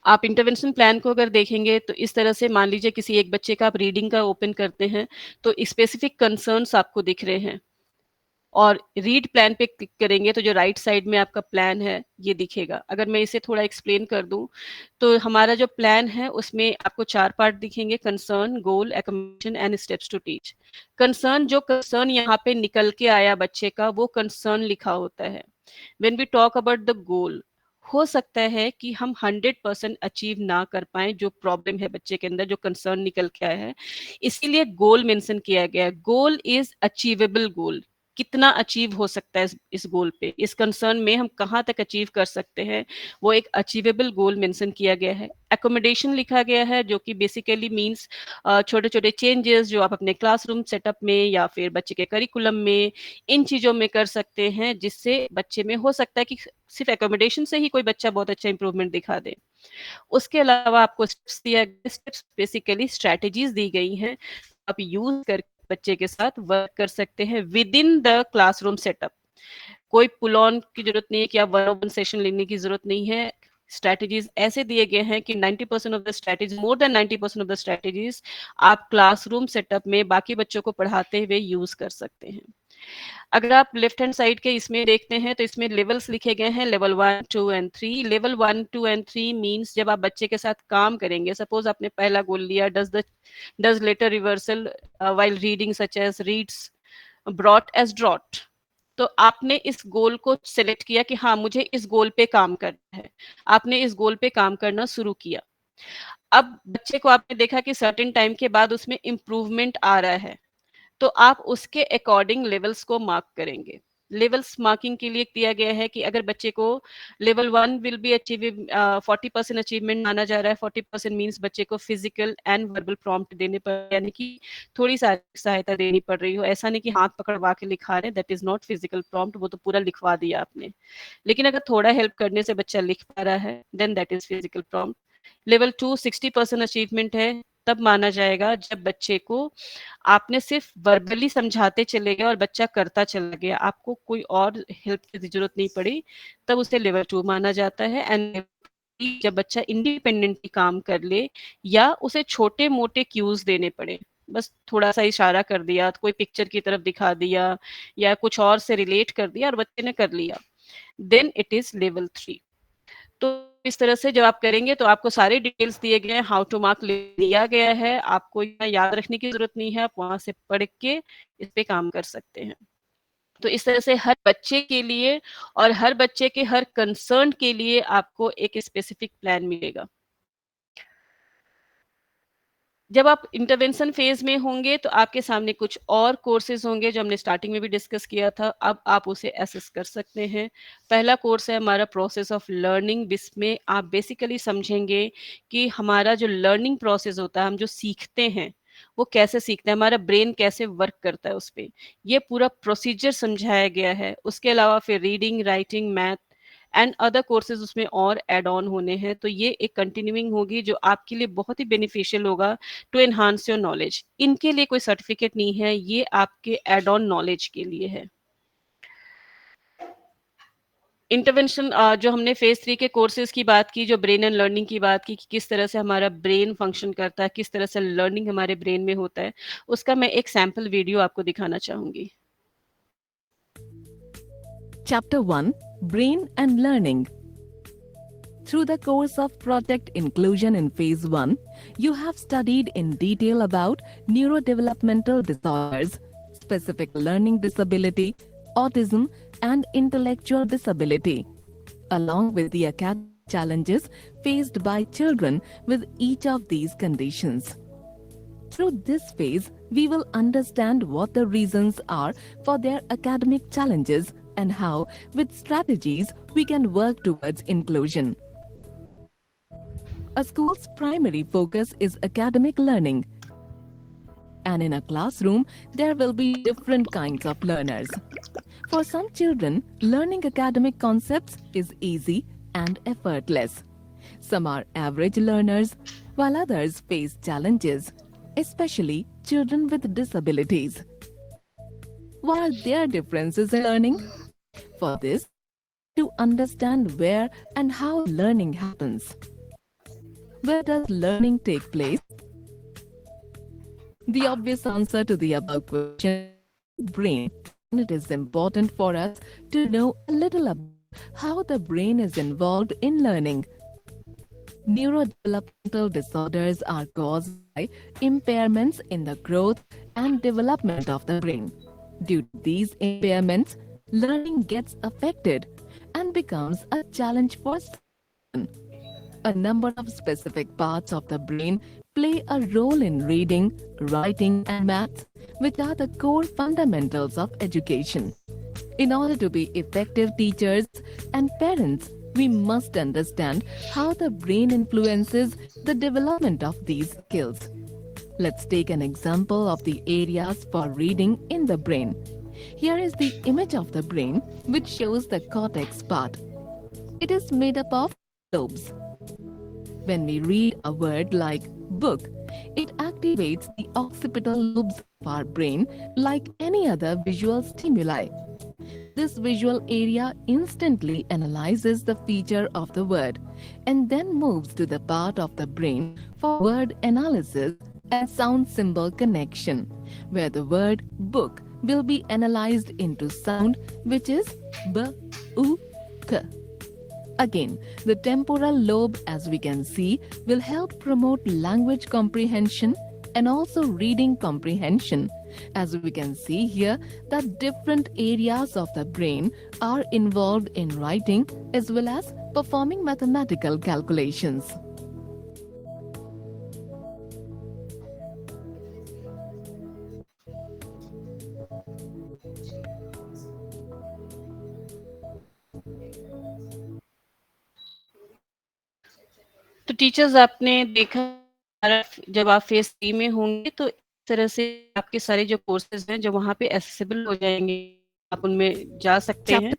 आप इंटरवेंशन प्लान को अगर देखेंगे तो इस तरह से, मान लीजिए किसी एक बच्चे का आप रीडिंग का ओपन करते हैं तो स्पेसिफिक कंसर्न्स आपको दिख रहे हैं, और रीड प्लान पे क्लिक करेंगे तो जो राइट साइड में आपका प्लान है ये दिखेगा। अगर मैं इसे थोड़ा एक्सप्लेन कर दूं तो हमारा जो प्लान है उसमें आपको 4 पार्ट दिखेंगे: concern, goal, accommodation and steps to teach. Concern, जो कंसर्न यहाँ पे निकल के आया बच्चे का, वो कंसर्न लिखा होता है। When we talk about the goal, हो सकता है कि हम 100% अचीव ना कर पाए, जो प्रॉब्लम है बच्चे के अंदर, जो कंसर्न निकल के आया है, इसीलिए गोल मेंशन किया गया है। गोल इज अचीवेबल गोल, कितना अचीव हो सकता है इस गोल पे, इस कंसर्न में हम कहाँ तक अचीव कर सकते हैं, वो एक अचीवेबल गोल मेंशन किया गया है। एकोमोडेशन लिखा गया है, जो कि बेसिकली मींस छोटे छोटे चेंजेस जो आप अपने क्लासरूम सेटअप में या फिर बच्चे के करिकुलम में, इन चीज़ों में कर सकते हैं, जिससे बच्चे में हो सकता है कि सिर्फ एकोमोडेशन से ही कोई बच्चा बहुत अच्छा इंप्रूवमेंट दिखा दे। उसके अलावा आपको स्टेप्स दिया गया, स्टेप्स बेसिकली स्ट्रैटेजीज दी गई हैं, आप यूज करके बच्चे के साथ वर्क कर सकते हैं with in the classroom setup. कोई पुल ऑन की जरूरत नहीं है कि आप 1-on-1 सेशन लेने की जरूरत नहीं है। स्ट्रैटेजीज ऐसे दिए गए हैं कि 90% of the strategies, more than 90% of the strategies आप क्लासरूम सेटअप में बाकी बच्चों को पढ़ाते हुए यूज कर सकते हैं। अगर आप लेफ्ट हैंड साइड के इसमें देखते हैं तो इसमें लेवल्स लिखे गए हैं, level 1, 2 and 3। Level 1, 2 and 3 means जब आप बच्चे के साथ काम करेंगे, सपोज आपने पहला गोल लिया, does letter reversal while reading such as reads brought as drought, तो आपने इस गोल को सिलेक्ट किया कि हाँ मुझे इस गोल पे काम करना है, आपने इस गोल पे काम करना शुरू किया। अब बच्चे को आपने देखा कि सर्टेन टाइम के बाद उसमें इम्प्रूवमेंट आ रहा है, तो आप उसके अकॉर्डिंग लेवल्स को मार्क करेंगे। लेवल्स मार्किंग के लिए दिया गया है कि अगर बच्चे को level 1 will be achieve 40% achievement माना जा रहा है। 40% मींस बच्चे को फिजिकल एंड वर्बल प्रॉम्प्ट देने पर, यानी कि थोड़ी सहायता देनी पड़ रही हो, ऐसा नहीं कि हाथ पकड़वा के लिखा रहे, that is not physical prompt, वो तो पूरा लिखवा दिया आपने। लेकिन अगर थोड़ा हेल्प करने से बच्चा लिख पा रहा है, then that is physical prompt. Level 2 60% achievement है, तब माना जाएगा जब बच्चे को आपने सिर्फ वर्बली समझाते चले गए और बच्चा करता चला गया, आपको कोई और हेल्प की जरूरत नहीं पड़ी, तब उसे लेवल 2 माना जाता है। एंड जब बच्चा इंडिपेंडेंटली काम कर ले या उसे छोटे मोटे क्यूज देने पड़े, बस थोड़ा सा इशारा कर दिया, कोई पिक्चर की तरफ दिखा दिया या कुछ और से रिलेट कर दिया और बच्चे ने कर लिया, देन इट इज लेवल 3। तो इस तरह से जब आप करेंगे तो आपको सारे डिटेल्स दिए गए हैं, हाउ टू मार्क दिया गया है, आपको याद रखने की जरूरत नहीं है, आप वहां से पढ़ के इस पे काम कर सकते हैं। तो इस तरह से हर बच्चे के लिए और हर बच्चे के हर कंसर्न के लिए आपको एक स्पेसिफिक प्लान मिलेगा। जब आप इंटरवेंशन फेज में होंगे तो आपके सामने कुछ और कोर्सेज होंगे जो हमने स्टार्टिंग में भी डिस्कस किया था, अब आप उसे एसेस कर सकते हैं। पहला कोर्स है हमारा प्रोसेस ऑफ लर्निंग, जिसमें आप बेसिकली समझेंगे कि हमारा जो लर्निंग प्रोसेस होता है, हम जो सीखते हैं वो कैसे सीखते हैं, हमारा ब्रेन कैसे वर्क करता है, उस पर ये पूरा प्रोसीजर समझाया गया है। उसके अलावा फिर reading, writing, math and other courses उसमें और एड ऑन होने हैं। तो ये एक कंटिन्यूइंग होगी जो आपके लिए बहुत ही बेनिफिशियल होगा टू एनहांस योर नॉलेज। इनके लिए कोई सर्टिफिकेट नहीं है, ये आपके एड ऑन नॉलेज के लिए है। इंटरवेंशन जो हमने फेज 3 के कोर्सेज की बात की, जो ब्रेन एंड लर्निंग की बात की कि किस तरह से हमारा ब्रेन फंक्शन करता है, किस तरह से लर्निंग हमारे ब्रेन में होता है, उसका मैं एक सैंपल वीडियो आपको दिखाना चाहूंगी। Chapter 1, Brain and Learning. Through the course of Project Inclusion in Phase 1, you have studied in detail about neurodevelopmental disorders, specific learning disability, autism, and intellectual disability, along with the academic challenges faced by children with each of these conditions. Through this phase, we will understand what the reasons are for their academic challenges and how, with strategies, we can work towards inclusion. A school's primary focus is academic learning. And in a classroom, there will be different kinds of learners. For some children, learning academic concepts is easy and effortless. Some are average learners, while others face challenges, especially children with disabilities. What are their differences in learning? For this, to understand where and how learning happens. Where does learning take place? The obvious answer to the above question is brain. And it is important for us to know a little about how the brain is involved in learning. Neurodevelopmental disorders are caused by impairments in the growth and development of the brain. Due to these impairments, learning gets affected and becomes a challenge for someone. A number of specific parts of the brain play a role in reading, writing, and maths, which are the core fundamentals of education. In order to be effective teachers and parents, we must understand how the brain influences the development of these skills. Let's take an example of the areas for reading in the brain. Here is the image of the brain, which shows the cortex part. It is made up of lobes. When we read a word like book, it activates the occipital lobes of our brain like any other visual stimuli. This visual area instantly analyzes the feature of the word and then moves to the part of the brain for word analysis and sound symbol connection, where the word book will be analyzed into sound, which is b, u, k. Again, the temporal lobe, as we can see, will help promote language comprehension and also reading comprehension. As we can see here, that different areas of the brain are involved in writing as well as performing mathematical calculations. तो teachers आपने देखा जब आप phase 3 में होंगे तो इस तरह से आपके सारे जो कोर्सेज हैं जो वहाँ पे एक्सेसिबल हो जाएंगे, आप उनमें जा सकते हैं,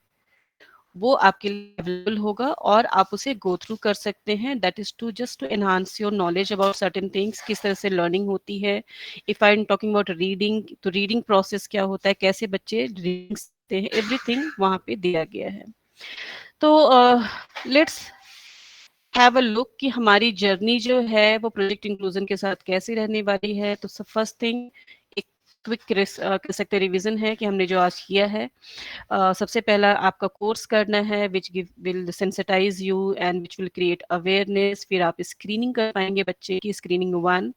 वो आपके लिए अवेलेबल होगा और आप उसे गो थ्रू कर सकते हैं. That is to just to enhance your knowledge about certain things, किस तरह से लर्निंग होती है. If I am talking about reading, तो रीडिंग प्रोसेस क्या होता है, कैसे बच्चे रीडिंग सीखते हैं, एवरीथिंग वहाँ पे दिया गया है. तो लेट्स हैव अ लुक कि हमारी जर्नी जो है वो प्रोजेक्ट इंक्लूजन के साथ कैसी रहने वाली है. तो फर्स्ट थिंग एक क्विक कह सकते रिवीजन है कि हमने जो आज किया है. सबसे पहला आपका कोर्स करना है which will sensitise you and which will create awareness. फिर आप स्क्रीनिंग कर पाएंगे बच्चे की, स्क्रीनिंग 1.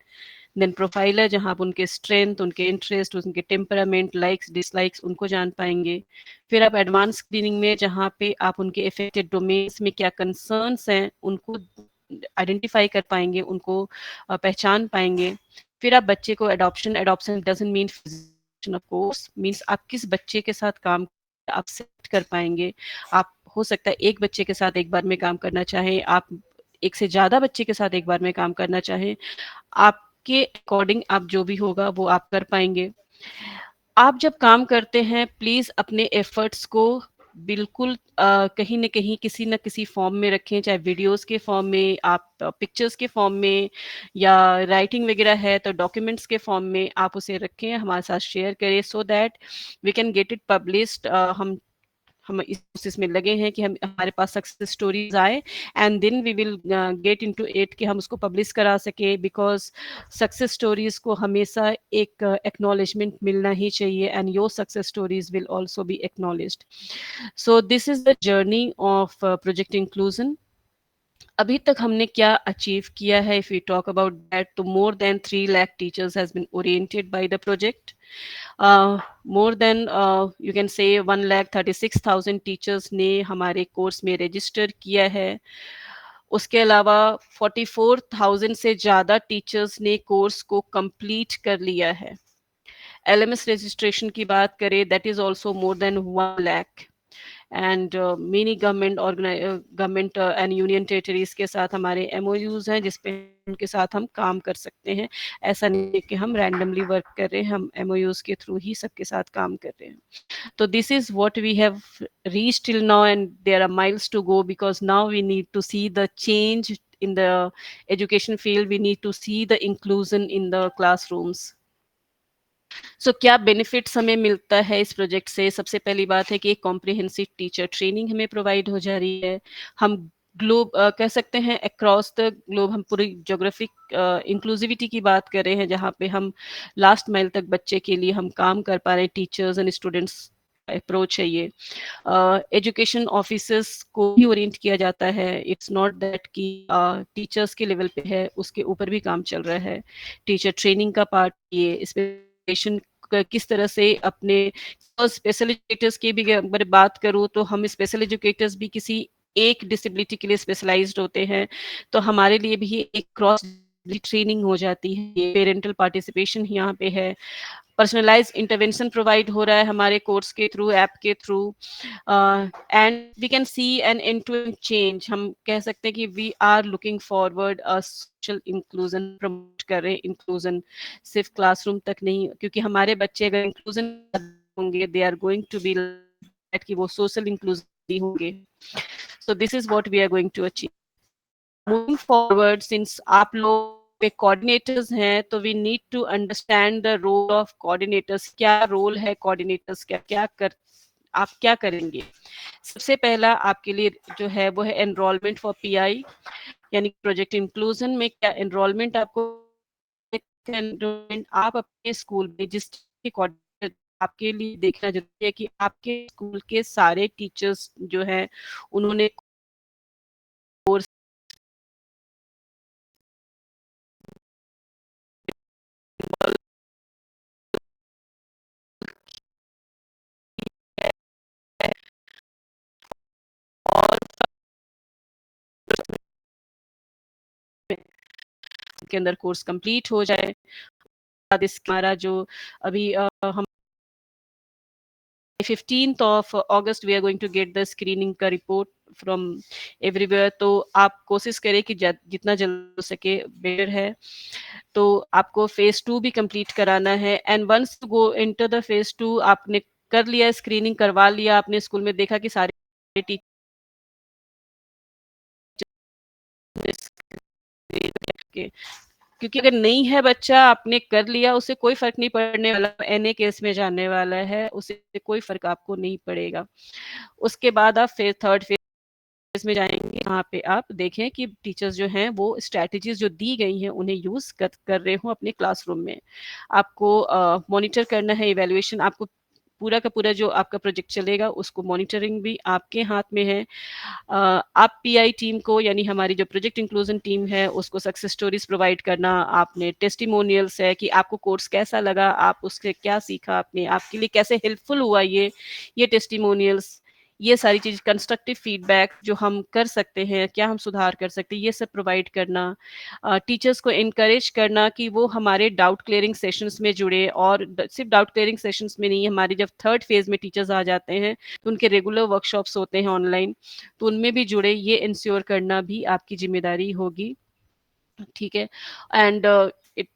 देन प्रोफाइलर, जहाँ आप उनके स्ट्रेंथ, उनके इंटरेस्ट, उनके टेम्परामेंट, लाइक्स डिसलाइक्स उनको जान पाएंगे. फिर आप एडवांस स्क्रीनिंग में, जहाँ पे आप उनके इफेक्टेड डोमेन्स में क्या कंसर्न्स हैं उनको आइडेंटिफाई कर पाएंगे, उनको पहचान पाएंगे. फिर आप बच्चे को adoption doesn't mean of course, means आप किस बच्चे के साथ काम आप सेट कर पाएंगे. आप हो सकता है एक बच्चे के साथ एक बार में काम करना चाहें, आप एक से ज़्यादा बच्चे के साथ एक बार में काम करना चाहें, आपके अकॉर्डिंग आप जो भी होगा वो आप कर पाएंगे. आप जब काम करते हैं प्लीज़ अपने एफर्ट्स को बिल्कुल कहीं न कहीं किसी न किसी फॉर्म में रखें, चाहे वीडियोस के फॉर्म में, आप पिक्चर्स के फॉर्म में, या राइटिंग वगैरह है तो डॉक्यूमेंट्स के फॉर्म में आप उसे रखें, हमारे साथ शेयर करें, so that we can get it published. हम इस प्रोसेस में लगे हैं कि हम हमारे पास सक्सेस स्टोरीज आए and then we will get into it कि हम उसको पब्लिश करा सके, बिकॉज सक्सेस स्टोरीज को हमेशा एक एक्नॉलेजमेंट मिलना ही चाहिए and your success stories will also be acknowledged. So this is the journey of project inclusion. अभी तक हमने क्या अचीव किया है, if we talk about that, तो more than 3 lakh teachers has been oriented by the project. More than you can say 1,36,000 teachers ने हमारे course में रजिस्टर किया है. उसके अलावा 44,000 से ज़्यादा टीचर्स ने कोर्स को कंप्लीट कर लिया है. LMS रजिस्ट्रेशन की बात करें, that is also more than 1 lakh. And many government and union territories के साथ हमारे MOUs हैं जिसपे उनके साथ हम काम कर सकते हैं. ऐसा नहीं है कि हम रैंडमली वर्क कर रहे हैं, हम MOUs के थ्रू ही सबके साथ काम कर रहे हैं. तो this is what we have reached till now and there are miles to go, because now we need to see the change in the education field. We need to see the inclusion in the classrooms. सो क्या benefits हमें मिलता है इस project से? सबसे पहली बात है कि एक कॉम्प्रिहेंसिव टीचर ट्रेनिंग हमें प्रोवाइड हो जा रही है. हम ग्लोब कह सकते हैं अक्रॉस द ग्लोब हम पूरी ज्योग्राफिक इंक्लूसिविटी की बात कर रहे हैं, जहाँ पे हम लास्ट माइल तक बच्चे के लिए हम काम कर पा रहे हैं. टीचर्स एंड स्टूडेंट्स अप्रोच है ये. एजुकेशन ऑफिसर्स को भी ओरिएंट किया जाता है. इट्स नॉट दैट कि टीचर्स के लेवल पे है, उसके ऊपर भी काम चल रहा है. टीचर ट्रेनिंग का पार्ट ये, इसमें किस तरह से अपने स्पेशल एजुकेटर्स की भी अगर बात करूँ तो हम स्पेशल एजुकेटर्स भी किसी एक डिसेबिलिटी के लिए स्पेशलाइज्ड होते हैं, तो हमारे लिए भी एक क्रॉस ट्रेनिंग हो जाती है। पेरेंटल पार्टिसिपेशन यहाँ पे है, पर्सनलाइज्ड इंटरवेंशन प्रोवाइड हो रहा है हमारे कोर्स के थ्रू, ऐप के through, and we can see an end to end change. हम कह सकते हैं कि we are looking forward social inclusion, promote कर रहे हैं इंक्लूजन, सिर्फ क्लासरूम तक नहीं, क्योंकि हमारे बच्चे अगर इंक्लूजन होंगे they are going to be कि वो सोशल इंक्लूजन भी होंगे। So this is what we are going to achieve moving forward. Since आप लोग पे कोऑर्डिनेटर्स हैं तो we need to understand the role of coordinators. क्या रोल है कोऑर्डिनेटर्स का, आप क्या करेंगे? सबसे पहला आपके लिए जो है वो है एनरोलमेंट फॉर पीआई, यानी प्रोजेक्ट इंक्लूजन में क्या एनरोलमेंट आपको, आप अपने स्कूल में जिस कोऑर्डिनेटर आपके लिए देखना जरूरी है कि आपके स्कूल के सारे टीचर्स जो हैं उन्होंने कोर्स के अंदर कोर्स कंप्लीट हो जाए। हमारा जो अभी हम 15th of August we are going to get the screening का रिपोर्ट फ्रॉम एवरीवेयर। तो आप कोशिश करें कि जितना जल्द हो सके बेटर है। तो आपको फेज 2 भी कंप्लीट कराना है, and once go enter the phase 2 आपने कर लिया, स्क्रीनिंग करवा लिया, अपने स्कूल में देखा कि सारे टीचर क्योंकि अगर नहीं है बच्चा, आपने कर लिया, उसे कोई फर्क नहीं पड़ने वाला, एनए केस में जाने वाला है, उसे कोई फर्क आपको नहीं पड़ेगा। उसके बाद आप फिर थर्ड फेज में जाएंगे, यहाँ पे आप देखें कि टीचर्स जो हैं वो स्ट्रैटेजीज जो दी गई हैं उन्हें यूज कर रहे हो अपने क्लासरूम में। आपको मॉनिटर करना है, इवैल्यूएशन, आपको पूरा का पूरा जो आपका प्रोजेक्ट चलेगा उसको मॉनिटरिंग भी आपके हाथ में है। आप पीआई टीम को, यानी हमारी जो प्रोजेक्ट इंक्लूजन टीम है, उसको सक्सेस स्टोरीज प्रोवाइड करना, आपने टेस्टिमोनियल्स है कि आपको कोर्स कैसा लगा, आप उससे क्या सीखा, आपने आपके लिए कैसे हेल्पफुल हुआ ये टेस्टिमोनियल्स, ये सारी चीज, कंस्ट्रक्टिव फीडबैक जो हम कर सकते हैं, क्या हम सुधार कर सकते हैं, ये सब प्रोवाइड करना। टीचर्स को इनकरेज करना कि वो हमारे डाउट क्लियरिंग सेशंस में जुड़े, और सिर्फ डाउट क्लियरिंग सेशंस में नहीं, हमारे जब थर्ड फेज में टीचर्स आ जाते हैं तो उनके रेगुलर वर्कशॉप्स होते हैं ऑनलाइन, तो उनमें भी जुड़े, ये इंश्योर करना भी आपकी जिम्मेदारी होगी। ठीक है, एंड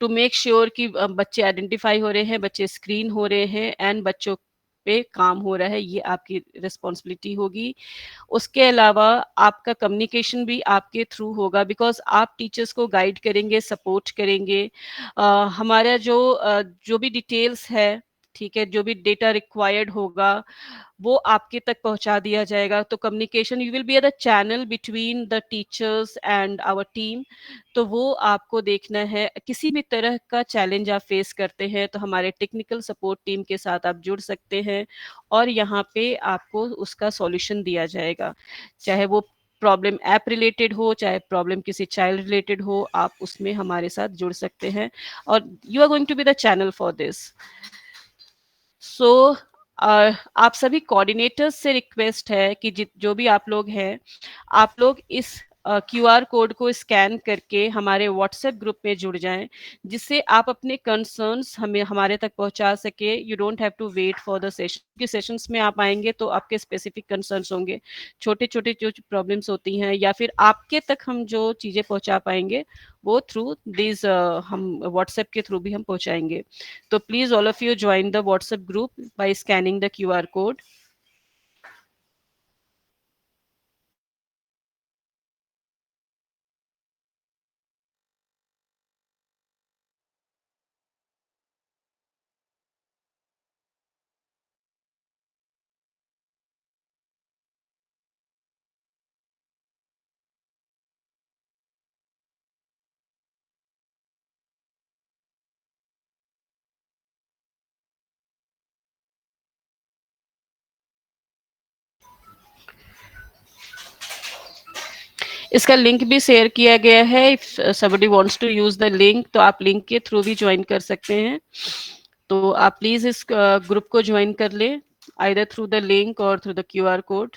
टू मेक श्योर कि बच्चे आइडेंटिफाई हो रहे हैं, बच्चे स्क्रीन हो रहे हैं, एंड बच्चों पे काम हो रहा है, ये आपकी रिस्पॉन्सिबिलिटी होगी। उसके अलावा आपका कम्युनिकेशन भी आपके थ्रू होगा, बिकॉज आप टीचर्स को गाइड करेंगे, सपोर्ट करेंगे। हमारा जो भी डिटेल्स है, ठीक है, जो भी डेटा रिक्वायर्ड होगा वो आपके तक पहुंचा दिया जाएगा। तो communication, you will be the channel between the teachers and our team. तो वो आपको देखना है, किसी भी तरह का चैलेंज आप फेस करते हैं तो हमारे टेक्निकल सपोर्ट टीम के साथ आप जुड़ सकते हैं, और यहाँ पे आपको उसका सॉल्यूशन दिया जाएगा, चाहे वो प्रॉब्लम ऐप रिलेटेड हो, चाहे प्रॉब्लम किसी चाइल्ड रिलेटेड हो, आप उसमें हमारे साथ जुड़ सकते हैं, और you are going to be the channel for this. So आप सभी कोऑर्डिनेटर्स से रिक्वेस्ट है कि जो भी आप लोग हैं, आप लोग इस QR कोड को स्कैन करके हमारे व्हाट्सएप ग्रुप में जुड़ जाएं, जिससे आप अपने कंसर्न्स हमारे तक पहुंचा सके। You don't have to wait for the session, कि सेशंस में आप आएंगे तो आपके स्पेसिफिक कंसर्न्स होंगे, छोटे छोटे जो प्रॉब्लम्स होती हैं, या फिर आपके तक हम जो चीज़ें पहुंचा पाएंगे वो थ्रू दिस हम व्हाट्सएप के थ्रू भी हम पहुंचाएंगे। तो please all of you join the WhatsApp group by scanning the QR code. इसका लिंक भी शेयर किया गया है, if somebody wants to use the link तो आप लिंक के थ्रू भी ज्वाइन कर सकते हैं। तो आप प्लीज इस ग्रुप को ज्वाइन कर ले, आइदर थ्रू द लिंक और through the QR code.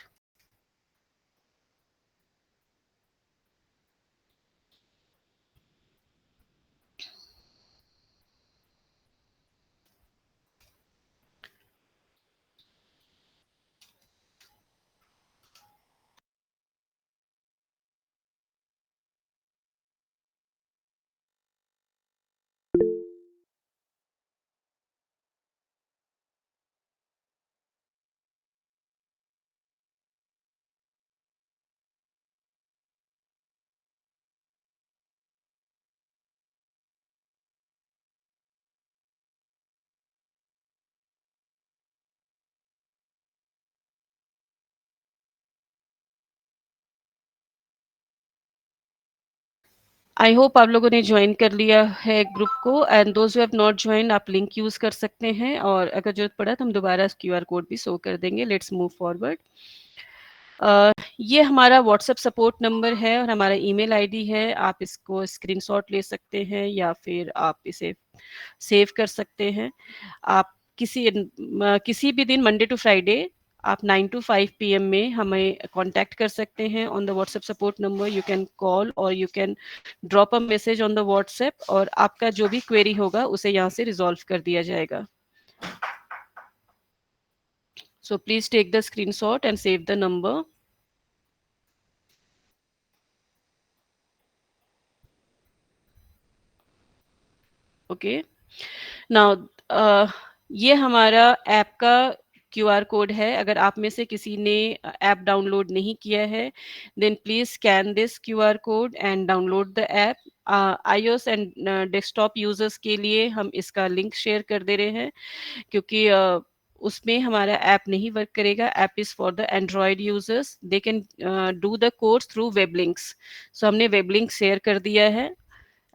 I hope आप लोगों ने ज्वाइन कर लिया है ग्रुप को, and those who have not join आप लिंक यूज कर सकते हैं, और अगर जरूरत पड़ा तो हम दोबारा QR कोड भी शो कर देंगे। Let's move forward. ये हमारा व्हाट्सएप सपोर्ट नंबर है और हमारा ईमेल आईडी है। आप इसको स्क्रीनशॉट ले सकते हैं या फिर आप इसे सेव कर सकते हैं। आप किसी भी दिन मंडे टू फ्राइडे आप 9 to 5 PM में हमें कांटेक्ट कर सकते हैं on the WhatsApp support number. You can call और you can drop a message on the WhatsApp, और आपका जो भी क्वेरी होगा उसे यहाँ से रिजॉल्व कर दिया जाएगा। So please take the screenshot and save the number. Okay. Now ये हमारा ऐप का QR कोड है। अगर आप में से किसी ने ऐप डाउनलोड नहीं किया है, then please scan this QR code and download the app. iOS and desktop users के लिए हम इसका लिंक शेयर कर दे रहे हैं, क्योंकि उसमें हमारा ऐप नहीं वर्क करेगा। App is for the Android users, they can do the course through web links. So हमने वेब लिंक शेयर कर दिया है।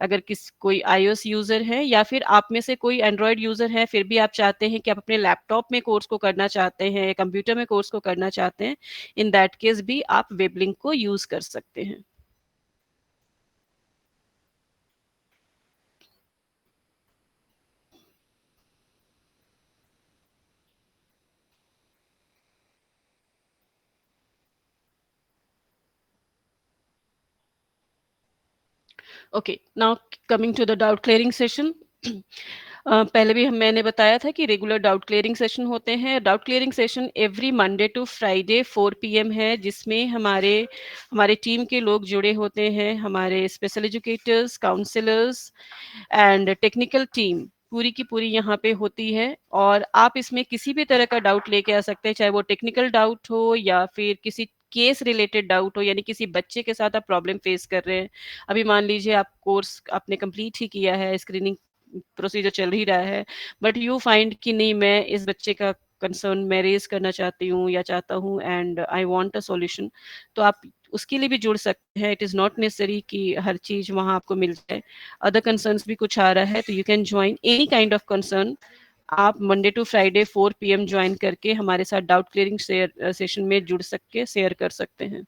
अगर कोई iOS यूजर है या फिर आप में से कोई एंड्रॉयड यूजर है, फिर भी आप चाहते हैं कि आप अपने लैपटॉप में कोर्स को करना चाहते हैं या कंप्यूटर में कोर्स को करना चाहते हैं, इन दैट केस भी आप वेब लिंक को यूज कर सकते हैं। Okay, now coming to the doubt clearing session. पहले भी मैंने बताया था कि रेगुलर डाउट क्लियरिंग सेशन होते हैं। Doubt clearing session every Monday to Friday 4 PM है, जिसमें हमारे टीम के लोग जुड़े होते हैं। हमारे special educators, counsellors and technical team पूरी की पूरी यहाँ पे होती है, और आप इसमें किसी भी तरह का डाउट लेके आ सकते हैं, चाहे वो टेक्निकल डाउट हो या फिर किसी केस रिलेटेड डाउट हो, यानी किसी बच्चे के साथ आप प्रॉब्लम फेस कर रहे हैं। अभी मान लीजिए आप कोर्स आपने कंप्लीट ही किया है, स्क्रीनिंग प्रोसीजर चल ही रहा है, बट यू फाइंड कि नहीं, मैं इस बच्चे का कंसर्न मैं रेज करना चाहती हूँ या चाहता हूँ and I want a solution, तो आप उसके लिए भी जुड़ सकते हैं। इट इज़ नॉट नेसेसरी कि हर चीज़ वहाँ आपको मिल जाए। अदर कंसर्न्स भी कुछ आ रहा है तो you can join any kind of concern. आप Monday to Friday 4 PM join करके हमारे साथ डाउट क्लियरिंग सेशन में जुड़ सकके शेयर कर सकते हैं।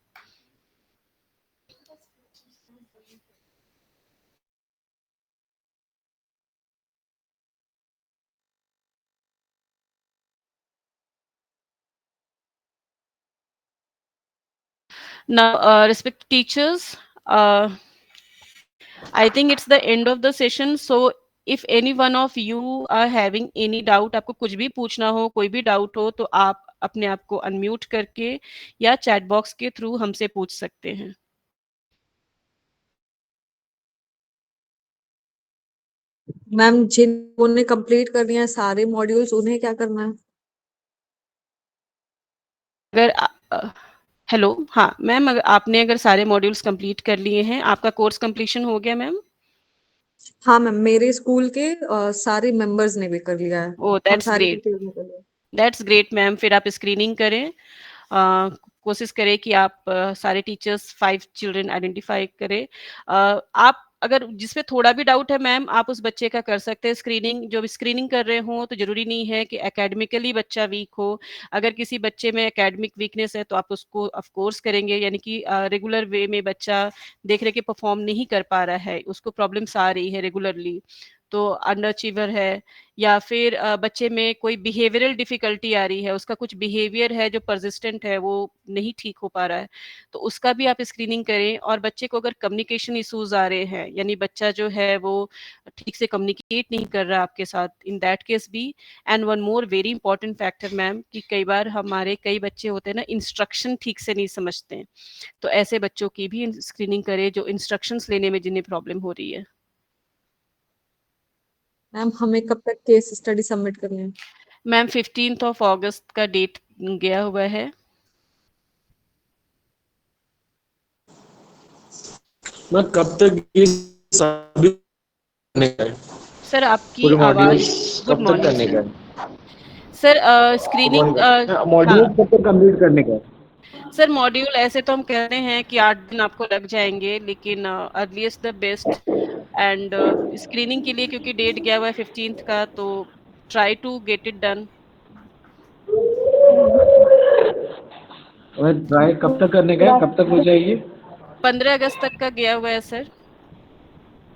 Now, respect teachers, I think it's the end of the session. So if any one of you are having any doubt, आपको कुछ भी पूछना हो, कोई भी डाउट हो, तो आप अपने आप को अनम्यूट करके या चैट बॉक्स के थ्रू हमसे पूछ सकते हैं। मैम, जिन्होंने कंप्लीट कर लिया है सारे मॉड्यूल्स, उन्हें क्या करना है? अगर हेलो, हाँ मैम, अगर सारे मॉड्यूल्स कंप्लीट कर लिए हैं, आपका कोर्स कंप्लीशन हो गया मैम? हाँ मैम, मेरे स्कूल के सारे मेंबर्स ने भी कर लिया है। ओह, हम दैट्स सारे ग्रेट, टीचर्स ने कर लिया है। That's great ma'am. फिर आप स्क्रीनिंग करें, कोशिश करें कि आप सारे टीचर्स 5 चिल्ड्रन आइडेंटिफाई करें। आप अगर जिसमें थोड़ा भी डाउट है मैम, आप उस बच्चे का कर सकते हैं स्क्रीनिंग। जो भी स्क्रीनिंग कर रहे हो तो जरूरी नहीं है कि एकेडमिकली बच्चा वीक हो। अगर किसी बच्चे में एकेडमिक वीकनेस है तो आप उसको ऑफ कोर्स करेंगे, यानी कि रेगुलर वे में बच्चा देख रहे कि परफॉर्म नहीं कर पा रहा है, उसको प्रॉब्लम्स आ रही है रेगुलरली, तो अंडर अचीवर है, या फिर बच्चे में कोई बिहेवियरल डिफिकल्टी आ रही है, उसका कुछ बिहेवियर है जो परसिस्टेंट है, वो नहीं ठीक हो पा रहा है, तो उसका भी आप स्क्रीनिंग करें। और बच्चे को अगर कम्युनिकेशन इश्यूज आ रहे हैं, यानी बच्चा जो है वो ठीक से कम्युनिकेट नहीं कर रहा आपके साथ, इन दैट केस भी। And one more very important factor ma'am, कि कई बार हमारे कई बच्चे होते हैं ना, इंस्ट्रक्शन ठीक से नहीं समझते हैं, तो ऐसे बच्चों की भी स्क्रीनिंग करें जो इंस्ट्रक्शंस लेने में जिन्हें प्रॉब्लम हो रही है। मैम हमें कब तक केस स्टडी सबमिट करनी है? मैम 15 अगस्त का डेट गया हुआ है। मैं कब तक ये सभी करने का है? सर आपकी पूरे आवाज, मॉड्यूल्स गुड कब तक मॉर्निंग करने का सर। है? स्क्रीनिंग मॉड्यूल हाँ कब तक कंप्लीट करने का है? सर, मॉड्यूल ऐसे तो हम कहते हैं कि 8 दिन आपको लग जाएंगे, लेकिन earliest the best. And screening के लिए क्योंकि डेट गया हुआ है 15 का, तो try to get it done. और ट्राई कब तक करने का है, कब तक हो जाएगी? 15 अगस्त तक का गया हुआ है sir.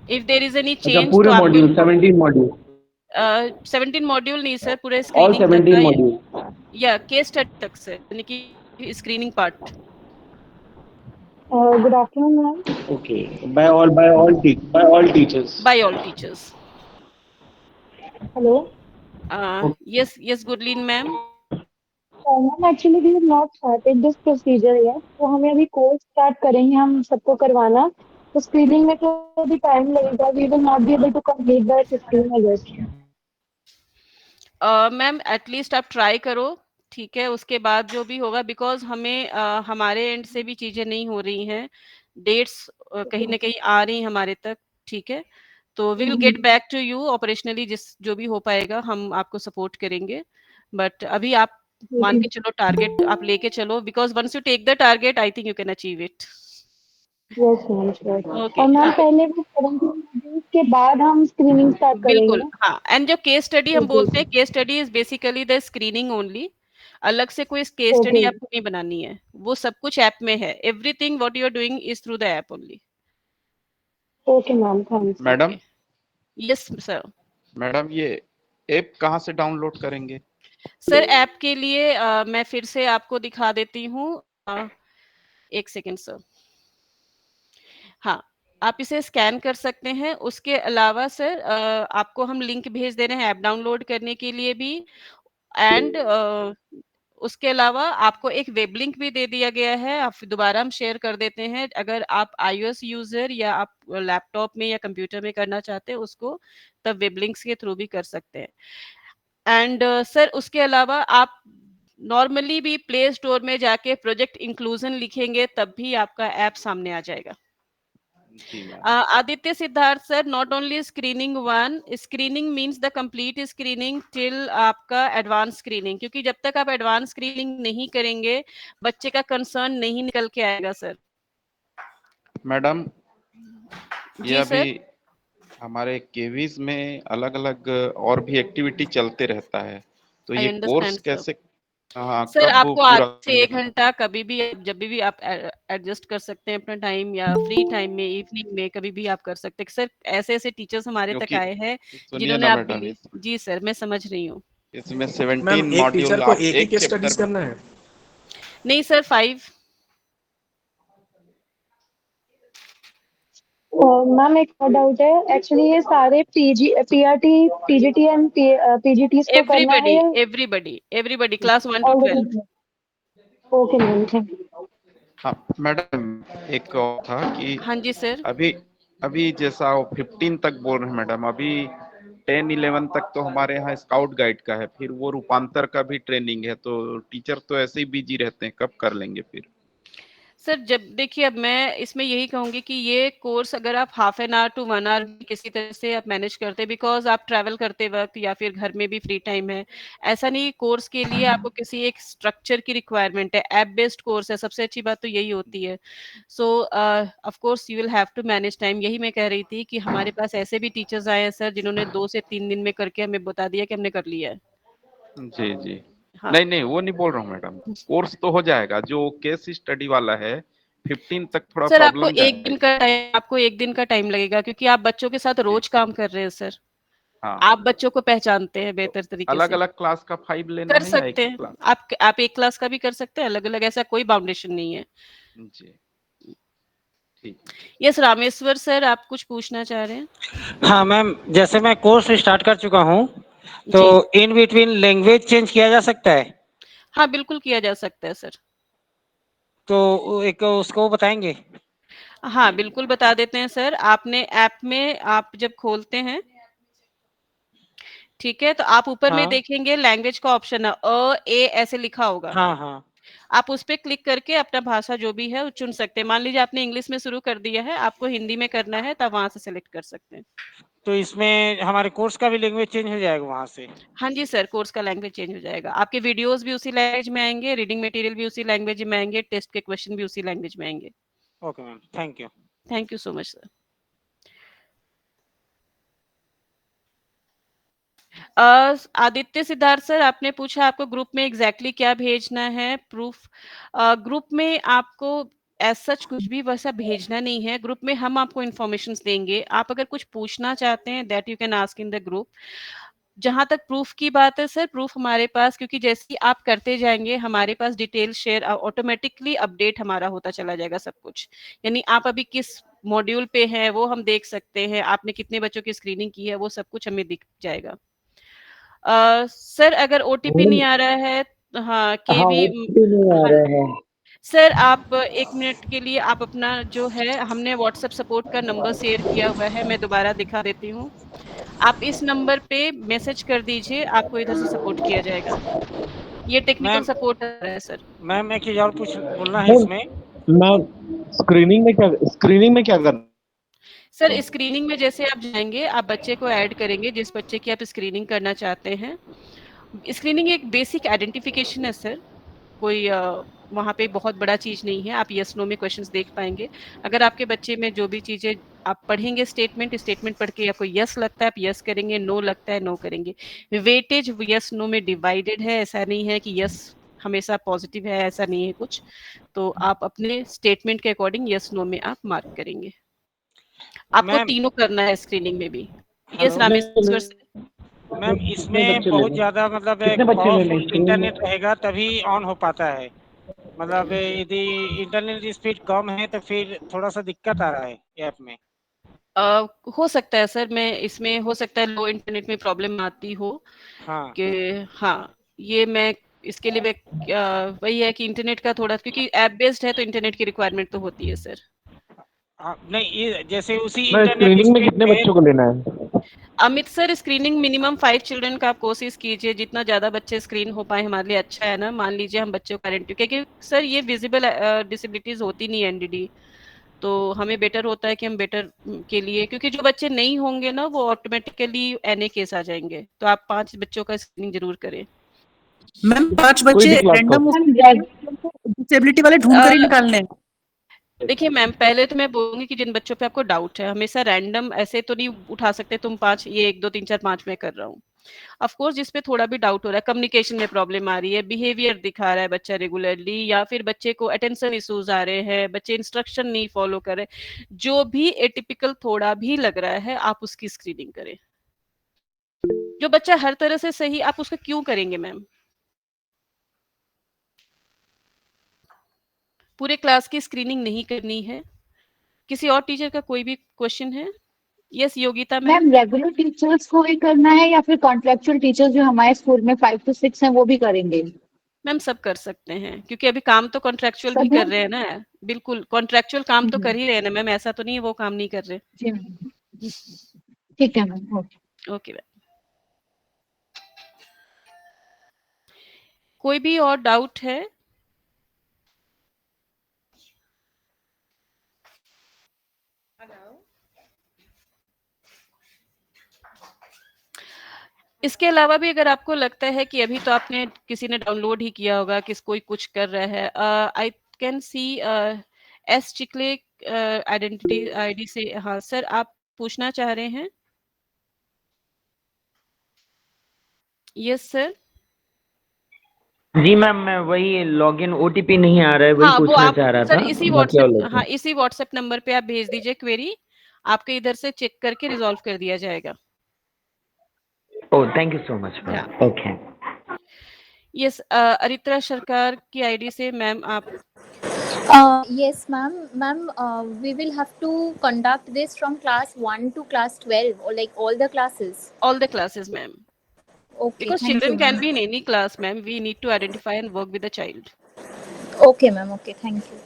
If there is any अच्छा, चेंज तो पूरे आपको मॉड्यूल 17 मॉड्यूल, 17 मॉड्यूल नहीं सर, पूरे ऑल स्क्रीनिंग तक 17 का, मॉड्यूल। या केस स्टडी तक सर, यानी कि screening part. Good afternoon ma'am. Okay, by all teachers. Bye all teachers. Hello yes Gurleen ma'am. Ma'am, actually we have not started this procedure yet, तो हमें अभी कोर्स स्टार्ट करेंगे हम सबको करवाना, तो स्क्रीनिंग में तो अभी टाइम लगेगा, we will not be able to complete by 15 August. Ma'am at least आप ट्राई करो, ठीक है, उसके बाद जो भी होगा, बिकॉज हमें हमारे एंड से भी चीजें नहीं हो रही हैं, डेट्स कहीं ना कहीं आ रही हैं हमारे तक, ठीक है, तो we will get back to you operationally, जिस जो भी हो पाएगा हम आपको सपोर्ट करेंगे। बट अभी आप मान के चलो, टारगेट आप लेके चलो, because once you take the target I think you can achieve it. Yes ma'am, sure. Okay, और मैम हाँ पहले वो 17 मॉड्यूल्स के बाद हम स्क्रीनिंग स्टार्ट करेंगे बिल्कुल, ना? हाँ। एंड जो केस स्टडी हम ओके बोलते हैं, case study is basically the screening only. अलग से कोई केस स्टडी ओके आपको नहीं बनानी है, वो सब कुछ ऐप में है। Everything what you are doing is through the app only. Okay ma'am, thanks. Madam yes sir. Madam ये ऐप कहाँ से डाउनलोड करेंगे? सर ऐप के लिए मैं फिर से आपको दिखा देती हूँ, एक सेकेंड सर। हाँ, आप इसे स्कैन कर सकते हैं। उसके अलावा सर आपको हम लिंक भेज दे रहे हैं ऐप डाउनलोड करने के लिए भी। एंड उसके अलावा आपको एक वेब लिंक भी दे दिया गया है, आप दोबारा हम शेयर कर देते हैं। अगर आप iOS यूजर या आप लैपटॉप में या कंप्यूटर में करना चाहते हैं उसको, तब वेब लिंक्स के थ्रू भी कर सकते हैं। एंड सर उसके अलावा आप नॉर्मली भी प्ले स्टोर में जाके प्रोजेक्ट इंक्लूजन लिखेंगे, तब भी आपका ऐप सामने आ जाएगा। Aditya Siddharth sir, not only screening one, screening means the complete screening till आपका advanced screening, क्योंकि जब तक आप advanced screening नहीं करेंगे बच्चे का कंसर्न नहीं निकल के आएगा सर। मैडम ये जी अभी सर। हमारे केवीज में अलग अलग और भी एक्टिविटी चलते रहता है, तो आई ये अंडरस्टैंड कोर्स सर। कैसे हाँ सर कब आपको आज पूरा से 1 घंटा कभी भी, जब भी आप एडजस्ट कर सकते हैं अपना टाइम, या फ्री टाइम में, इवनिंग में, कभी भी आप कर सकते हैं सर। ऐसे ऐसे टीचर्स हमारे तक क्योंकि आए हैं सुनिए जिन्होंने ना आप मैडम, बिलीव, जी सर मैं समझ रही हूँ। इसमें मैम 17 एक टीचर मॉड्यूल को आप एक ही एक केस चैप्टर स्टडीज में करना है? नहीं सर 5। मैम एक और डाउट है, एक्चुअली ये सारे पीआरटी, टीजीटी एंड पीजीटीज को करना है या everybody class 1 to 12। Okay ma'am, thank you. हाँ मैडम, एक और था कि हाँ जी सर। अभी अभी जैसा वो 15 तक बोल रहे हैं मैडम, अभी 10-11 तक तो हमारे यहाँ स्काउट गाइड का है, फिर वो रूपांतर का भी ट्रेनिंग है, तो टीचर तो ऐसे ही बिजी रहते हैं, कब कर लेंगे फिर? सर जब देखिए, अब मैं इसमें यही कहूंगी कि ये कोर्स अगर आप half an hour to 1 hour किसी तरह से आप मैनेज करते हैं, बिकॉज आप ट्रैवल करते वक्त या फिर घर में भी फ्री टाइम है, ऐसा नहीं। कोर्स के लिए आपको किसी एक स्ट्रक्चर की रिक्वायरमेंट है, ऐप बेस्ड कोर्स है, सबसे अच्छी बात तो यही होती है। So of course you will have to manage time. यही मैं कह रही थी कि हमारे पास ऐसे भी टीचर्स आए हैं सर जिन्होंने 2 से 3 दिन में करके हमें बता दिया कि हमने कर लिया है। जी जी। हाँ। नहीं नहीं, वो नहीं बोल रहा हूँ मैडम, कोर्स तो हो जाएगा, जो केस स्टडी वाला है 15 तक थोड़ा सर प्रॉब्लम जाएगा। आपको 1 दिन का टाइम लगेगा, क्योंकि आप बच्चों के साथ रोज काम कर रहे हैं सर। हाँ आप बच्चों को पहचानते हैं बेहतर तरीके अलग से। अलग क्लास का 5 लेना कर है या एक सकते ही हैं, क्लास? आप एक क्लास का भी कर सकते हैं, अलग अलग, ऐसा कोई बाउंडेशन नहीं है। जी ठीक। यस रामेश्वर सर, आप कुछ पूछना चाह रहे हैं? हाँ मैम, जैसे मैं कोर्स स्टार्ट कर चुका हूँ, तो जी। इन बिटवीन लैंग्वेज चेंज किया जा सकता है? हाँ, बिल्कुल किया जा सकता है सर। तो एक उसको बताएंगे? हाँ, बिल्कुल बता देते हैं सर। आपने ऐप में आप जब खोलते हैं, ठीक है, तो आप ऊपर में हाँ देखेंगे लैंग्वेज का ऑप्शन है, अ, ए ऐसे लिखा होगा। हाँ हाँ। आप उस पे क्लिक करके अपना भाषा जो भी है वो चुन सकते हैं। मान लीजिए आपने इंग्लिश में शुरू कर दिया है, आपको हिंदी में करना है, तब वहाँ से सेलेक्ट कर सकते हैं। तो इसमें हमारे कोर्स का भी लैंग्वेज चेंज हो जाएगा वहाँ से? हाँ जी सर, कोर्स का लैंग्वेज चेंज हो जाएगा। आपके वीडियोज़ भी उसी लैंग्वेज में आएँगे, रीडिंग मटेरियल भी उसी लैंग्वेज में आएँगे, टेस्ट के क्वेश्चन भी उसी लैंग्वेज में आएँगे। Okay ma'am, thank you. Thank you so much sir. Aditya Siddharth sir, आपने पूछा आपको ग्रुप में एग्जैक्टली क्या भेजना है प्रूफ। ग्रुप में आपको एज सच कुछ भी वैसा भेजना नहीं है। ग्रुप में हम आपको इन्फॉर्मेशन देंगे। आप अगर कुछ पूछना चाहते हैं that you can ask in the group. जहां तक प्रूफ की बात है सर, प्रूफ हमारे पास, क्योंकि जैसे ही आप करते जाएंगे हमारे पास डिटेल शेयर ऑटोमेटिकली अपडेट हमारा होता चला जाएगा सब कुछ। यानी आप अभी किस मॉड्यूल पे हैं वो हम देख सकते हैं, आपने कितने बच्चों की स्क्रीनिंग की है वो सब कुछ हमें दिख जाएगा। सर अगर ओटीपी नहीं आ रहा है, हाँ हाँ, केवी, ओटीपी नहीं आ हाँ रहे हैं। सर आप 1 मिनट के लिए आप अपना जो है, हमने व्हाट्सएप सपोर्ट का नंबर शेयर किया हुआ है, मैं दोबारा दिखा देती हूँ। आप इस नंबर पे मैसेज कर दीजिए, आपको इधर से सपोर्ट किया जाएगा। ये टेक्निकल मैम सपोर्ट है सर। मैम एक चीज और बोलना है मैम इसमें। मैम स्क्रीनिंग में क्या करना? सर स्क्रीनिंग में जैसे आप जाएंगे, आप बच्चे को ऐड करेंगे जिस बच्चे की आप स्क्रीनिंग करना चाहते हैं। स्क्रीनिंग एक बेसिक आइडेंटिफिकेशन है सर, कोई वहाँ पे बहुत बड़ा चीज़ नहीं है। आप यस नो में क्वेश्चंस देख पाएँगे। अगर आपके बच्चे में जो भी चीज़ें आप पढ़ेंगे, स्टेटमेंट पढ़ के आपको यस लगता है, आप यस करेंगे, नो लगता है, नो करेंगे। वेटेज यस नो में डिवाइडेड है, ऐसा नहीं है कि यस हमेशा पॉजिटिव है, ऐसा नहीं है कुछ। तो आप अपने स्टेटमेंट के अकॉर्डिंग यस नो में आप मार्क करेंगे। आपको मैम तीनों करना है स्क्रीनिंग में भी। Yes hello Rameshwar sir. Ma'am, कितने इसमें बच्चे ले बहुत लें? ज्यादा मतलब कितने बच्चे ले लें पावरफुल स्क्रीन में? इंटरनेट रहेगा तभी ऑन हो पाता है। मतलब यदि इंटरनेट स्पीड कम है तो फिर थोड़ा सा दिक्कत आ रहा है ऐप में। हो सकता है सर, मैं इसमें हो सकता है लो इंटरनेट में प्रॉब्लम आती हो हाँ कि, हाँ, ये मैं इसके लिए वही है कि इंटरनेट का थोड़ा, क्योंकि ऐप बेस्ड है तो इंटरनेट की रिक्वायरमेंट तो होती है सर। हाँ, नहीं ये जैसे उसी मैं इंटरनेट स्क्रीनिंग में स्पीड कितने पे। बच्चों को लेना है? Amit sir screening minimum 5 children का आप कोशिश कीजिए, जितना ज्यादा बच्चे स्क्रीन हो पाए हमारे लिए अच्छा है ना। मान लीजिए हम बच्चों का क्योंकि सर ये विजिबल डिसेबिलिटीज होती नहीं है एनडीडी, तो हमें बेटर होता है कि हम बेटर के लिए, क्योंकि जो बच्चे नहीं होंगे ना वो ऑटोमेटिकली एनए केस आ जाएंगे। तो आप 5 बच्चों का स्क्रीनिंग जरूर करें। मैम 5 कोई बच्चे भी क्लास का? रैंडम डिसेबिलिटी वाले ढूंढ कर ही निकालने हैं। देखिए मैम, पहले तो मैं बोलूंगी कि जिन बच्चों पे आपको डाउट है, हमेशा रैंडम ऐसे तो नहीं उठा सकते तुम 5, ये 1 2 3 4 5 में कर रहा हूँ। ऑफ कोर्स जिस पे थोड़ा भी डाउट हो रहा है, कम्युनिकेशन में प्रॉब्लम आ रही है, बिहेवियर दिखा रहा है बच्चा रेगुलरली, या फिर बच्चे को अटेंशन इश्यूज आ रहे हैं, बच्चे इंस्ट्रक्शन नहीं फॉलो कर रहे, जो भी एटिपिकल थोड़ा भी लग रहा है आप उसकी स्क्रीनिंग करें। जो बच्चा हर तरह से सही, आप उसका क्यों करेंगे मैम? पूरे क्लास की स्क्रीनिंग नहीं करनी है। किसी और टीचर का कोई भी क्वेश्चन है? Yes Yogita ma'am. Ma'am regular teachers को ही करना है या फिर कॉन्ट्रेक्चुअल टीचर्स जो हमारे स्कूल में 5 to 6 हैं वो भी करेंगे? मैम सब कर सकते हैं, क्योंकि अभी काम तो कॉन्ट्रेक्चुअल भी सब है? कर रहे हैं ना। बिल्कुल कॉन्ट्रेक्चुअल काम तो कर ही रहे हैं ना मैम, ऐसा तो नहीं है वो काम नहीं कर रहे। जी मैम, ठीक है मैम, ओके। Okay ma'am. कोई भी और डाउट है? इसके अलावा भी अगर आपको लगता है कि अभी तो आपने किसी ने डाउनलोड ही किया होगा, किस कोई कुछ कर रहा है, I can see S Chikle identity ID से। हाँ सर, आप पूछना चाह रहे हैं? Yes sir. जी मैम, मैं वही लॉगिन ओटीपी नहीं आ रहा है, वही हाँ वो पूछना आप चाह रहा सर था। इसी बाकी और व्हाट्सएप, लोग हाँ इसी व्हाट्सएप नंबर पे आप भेज दीजिए क्वेरी, आपके इधर से चेक करके रिजॉल्व कर दिया जाएगा। Oh, thank you so much, ma'am. Okay. Yes, Aritra सरकार की आईडी से मैम आप Yes, ma'am. Ma'am, we will have to conduct this from class 1 to class 12, or like all the classes. all the classes, ma'am. Okay, Because thank you, children can ma'am. be in any class, ma'am. We need to identify and work with the child. Okay, ma'am. Okay, thank you.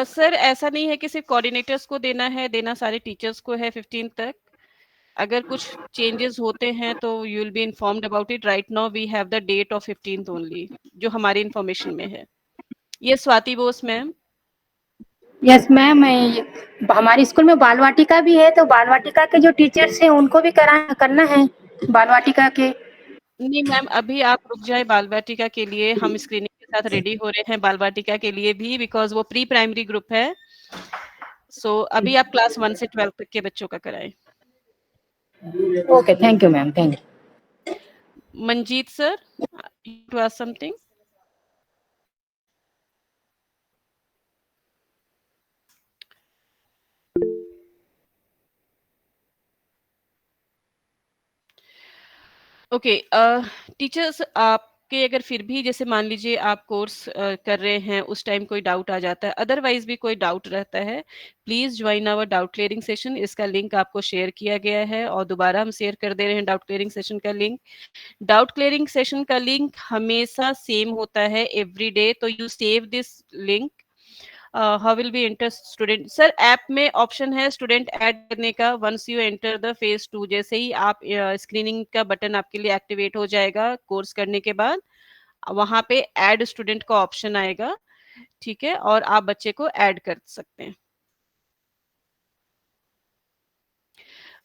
Sir ऐसा नहीं है कि सिर्फ coordinators को देना है, देना सारे टीचर्स को है 15 तक। अगर कुछ चेंजेस होते हैं तो you will be informed about it. Right now we have the date of 15th only, जो हमारी इंफॉर्मेशन में है। ये Swati Bose ma'am. Yes ma'am, हमारे स्कूल में बाल वाटिका भी है, तो बाल वाटिका के जो टीचर्स हैं उनको भी करना है बाल वाटिका के। नहीं मैम, अभी आप रुक जाए बाल वाटिका के लिए। हम स्क्रीनिंग के साथ रेडी हो रहे हैं बाल वाटिका के लिए भी, बिकॉज वो प्री प्राइमरी ग्रुप है। सो अभी आप क्लास 1 से 12 तक के बच्चों का कराएं। Okay, thank you ma'am, thank you. Manjeet sir, to ask something. Okay, teachers आपके अगर फिर भी जैसे मान लीजिए आप कोर्स कर रहे हैं, उस टाइम कोई डाउट आ जाता है, अदरवाइज भी कोई डाउट रहता है, please join our doubt clearing session. इसका लिंक आपको शेयर किया गया है और दोबारा हम शेयर कर दे रहे हैं डाउट क्लियरिंग सेशन का लिंक। डाउट क्लियरिंग सेशन का लिंक हमेशा सेम होता है एवरी डे, तो you save this link. How will be enter student. Sir app में ऑप्शन है स्टूडेंट ऐड करने का। Once you enter the phase 2, जैसे ही आप स्क्रीनिंग का बटन आपके लिए एक्टिवेट हो जाएगा कोर्स करने के बाद, वहां पे ऐड स्टूडेंट का ऑप्शन आएगा, ठीक है, और आप बच्चे को ऐड कर सकते हैं।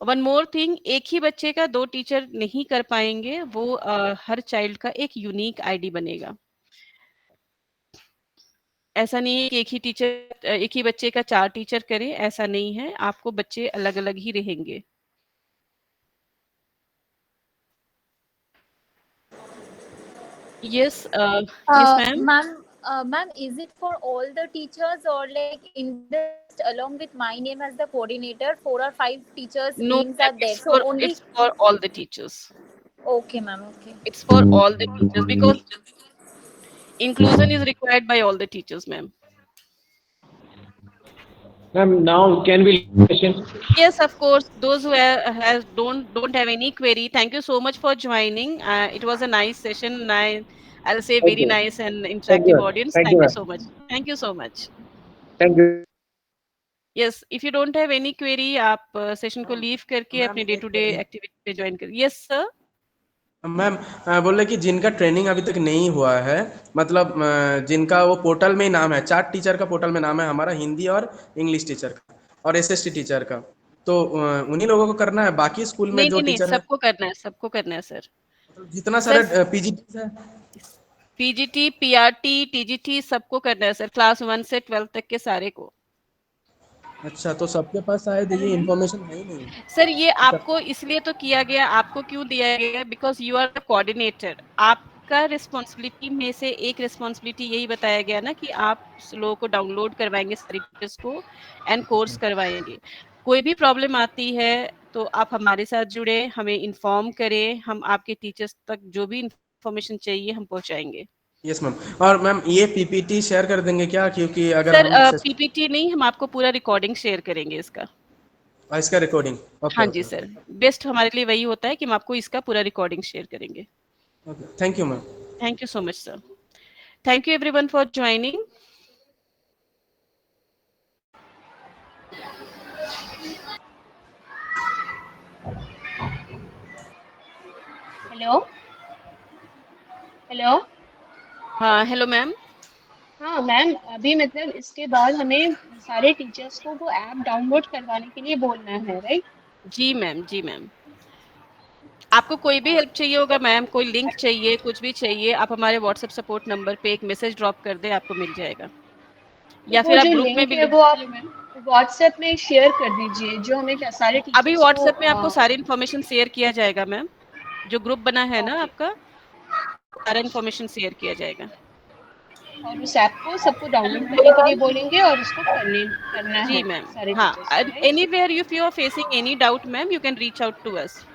वन मोर थिंग, एक ही बच्चे का 2 टीचर नहीं कर पाएंगे, वो हर चाइल्ड का एक यूनिक आईडी बनेगा। ऐसा नहीं है कि एक ही बच्चे का 4 टीचर करें, ऐसा नहीं है, आपको बच्चे अलग अलग ही रहेंगे। Yes ma'am. Ma'am, is it for all the teachers or like in just along with my name as the coordinator, 4 or 5 teachers No, names are there? So only it's for all the teachers. Okay, ma'am. Okay. It's for all the teachers because inclusion is required by all the teachers, ma'am. Ma'am, now can we question? Yes, of course. Those who don't have any query, thank you so much for joining. It was a nice session. I'll say very nice and interactive audience. Thank you so much. Thank you so much. Thank you. Yes, if you don't have any query, आप session को leave करके अपने day to day activity पे join करिए। Yes sir. Ma'am बोल रहे कि जिनका ट्रेनिंग अभी तक नहीं हुआ है, मतलब जिनका वो पोर्टल में ही नाम है, 4 टीचर का पोर्टल में नाम है हमारा, हिंदी और इंग्लिश टीचर का और एसएसटी टीचर का, तो उन्हीं लोगों को करना है। बाकी स्कूल में जो टीचर है सबको करना है, सबको करना है सर। जितना सारे पीजीटी है, पीजीटी, पीआरटी, टीजीटी सबको करना है सर, क्लास 1 से 12 तक के सारे को। अच्छा, तो सबके पास शायद ये इन्फॉर्मेशन है ही नहीं सर। ये आपको इसलिए तो किया गया, आपको क्यों दिया गया, because you are the coordinator. आपका रिस्पॉन्सिबिलिटी में से एक रिस्पॉन्सिबिलिटी यही बताया गया ना कि आप लोगों को डाउनलोड करवाएंगे सारी टीचर्स को एंड कोर्स करवाएंगे। कोई भी प्रॉब्लम आती है तो आप हमारे साथ जुड़े, हमें इन्फॉर्म करें, हम आपके टीचर्स तक जो भी इन्फॉर्मेशन चाहिए हम पहुंचाएंगे। Yes ma'am. और मैम ये पीपीटी शेयर कर देंगे क्या, क्योंकि अगर सर हम पीपीटी नहीं, हम आपको पूरा रिकॉर्डिंग शेयर करेंगे इसका। इसका रिकॉर्डिंग? हाँ जी सर, बेस्ट हमारे लिए वही होता है कि हम आपको इसका पूरा रिकॉर्डिंग शेयर करेंगे। Thank you ma'am. Thank you so much sir. Thank you everyone for joining. Hello hello. हाँ हेलो मैम। हाँ मैम, अभी मतलब इसके बाद हमें सारे टीचर्स को वो ऐप डाउनलोड करवाने के लिए बोलना है, राइट? जी मैम, जी मैम। आपको कोई भी हेल्प चाहिए होगा मैम, कोई लिंक चाहिए, कुछ भी चाहिए, आप हमारे व्हाट्सएप सपोर्ट नंबर पे एक मैसेज ड्रॉप कर दें, आपको मिल जाएगा। या फिर आप ग्रुप में भी वो आप व्हाट्सएप में शेयर कर दीजिए, जो हमें क्या सारे टीचर्स अभी व्हाट्सएप में आपको सारी इन्फॉर्मेशन शेयर किया जाएगा मैम। जो ग्रुप बना है ना आपका, सारा इन्फॉर्मेशन शेयर किया जाएगा। और उस ऐप को सबको डाउनलोड करने के लिए बोलेंगे और उसको करना जी है मैम। सारे हाँ, teachers. Anywhere if you are facing any doubt ma'am, you can reach out to us.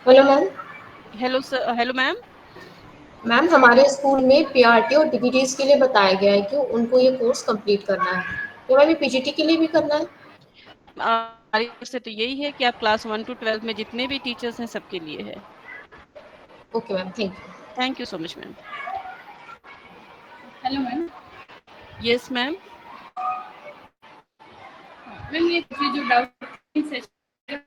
Hello ma'am. Hello sir, hello ma'am. Ma'am हमारे स्कूल में पीआरटी और डीबीटीज के लिए बताया गया है कि उनको ये कोर्स कंप्लीट करना है, तो मैम ये पीजीटी के लिए भी करना है? हमारी तरफ से तो यही है कि आप क्लास 1 to 12 में जितने भी टीचर्स हैं सबके लिए है। Okay ma'am, thank you. Thank you so much ma'am. Hello ma'am. Yes ma'am. Ma'am ये जो डाउट सेशन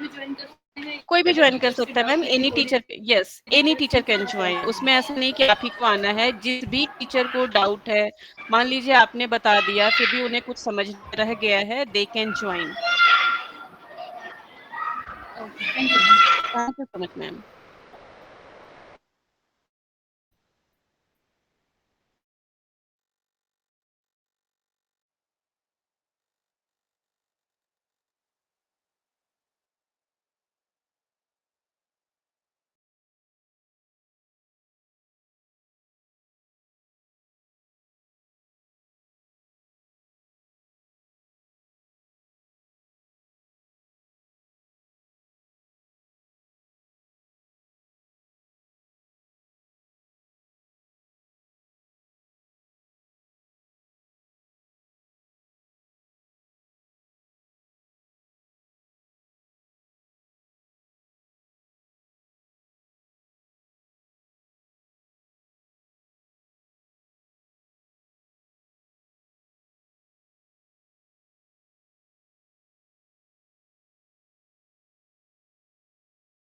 ज्वाइन कर सकते हैं, कोई भी ज्वाइन कर सकता है ma'am, any teacher, yes any teacher can join. उसमें ऐसा नहीं कि आप ही को आना है, जिस भी टीचर को डाउट है, मान लीजिए आपने बता दिया फिर भी उन्हें कुछ समझ रह गया है, they can join. Okay, thank you. Thank you so much ma'am.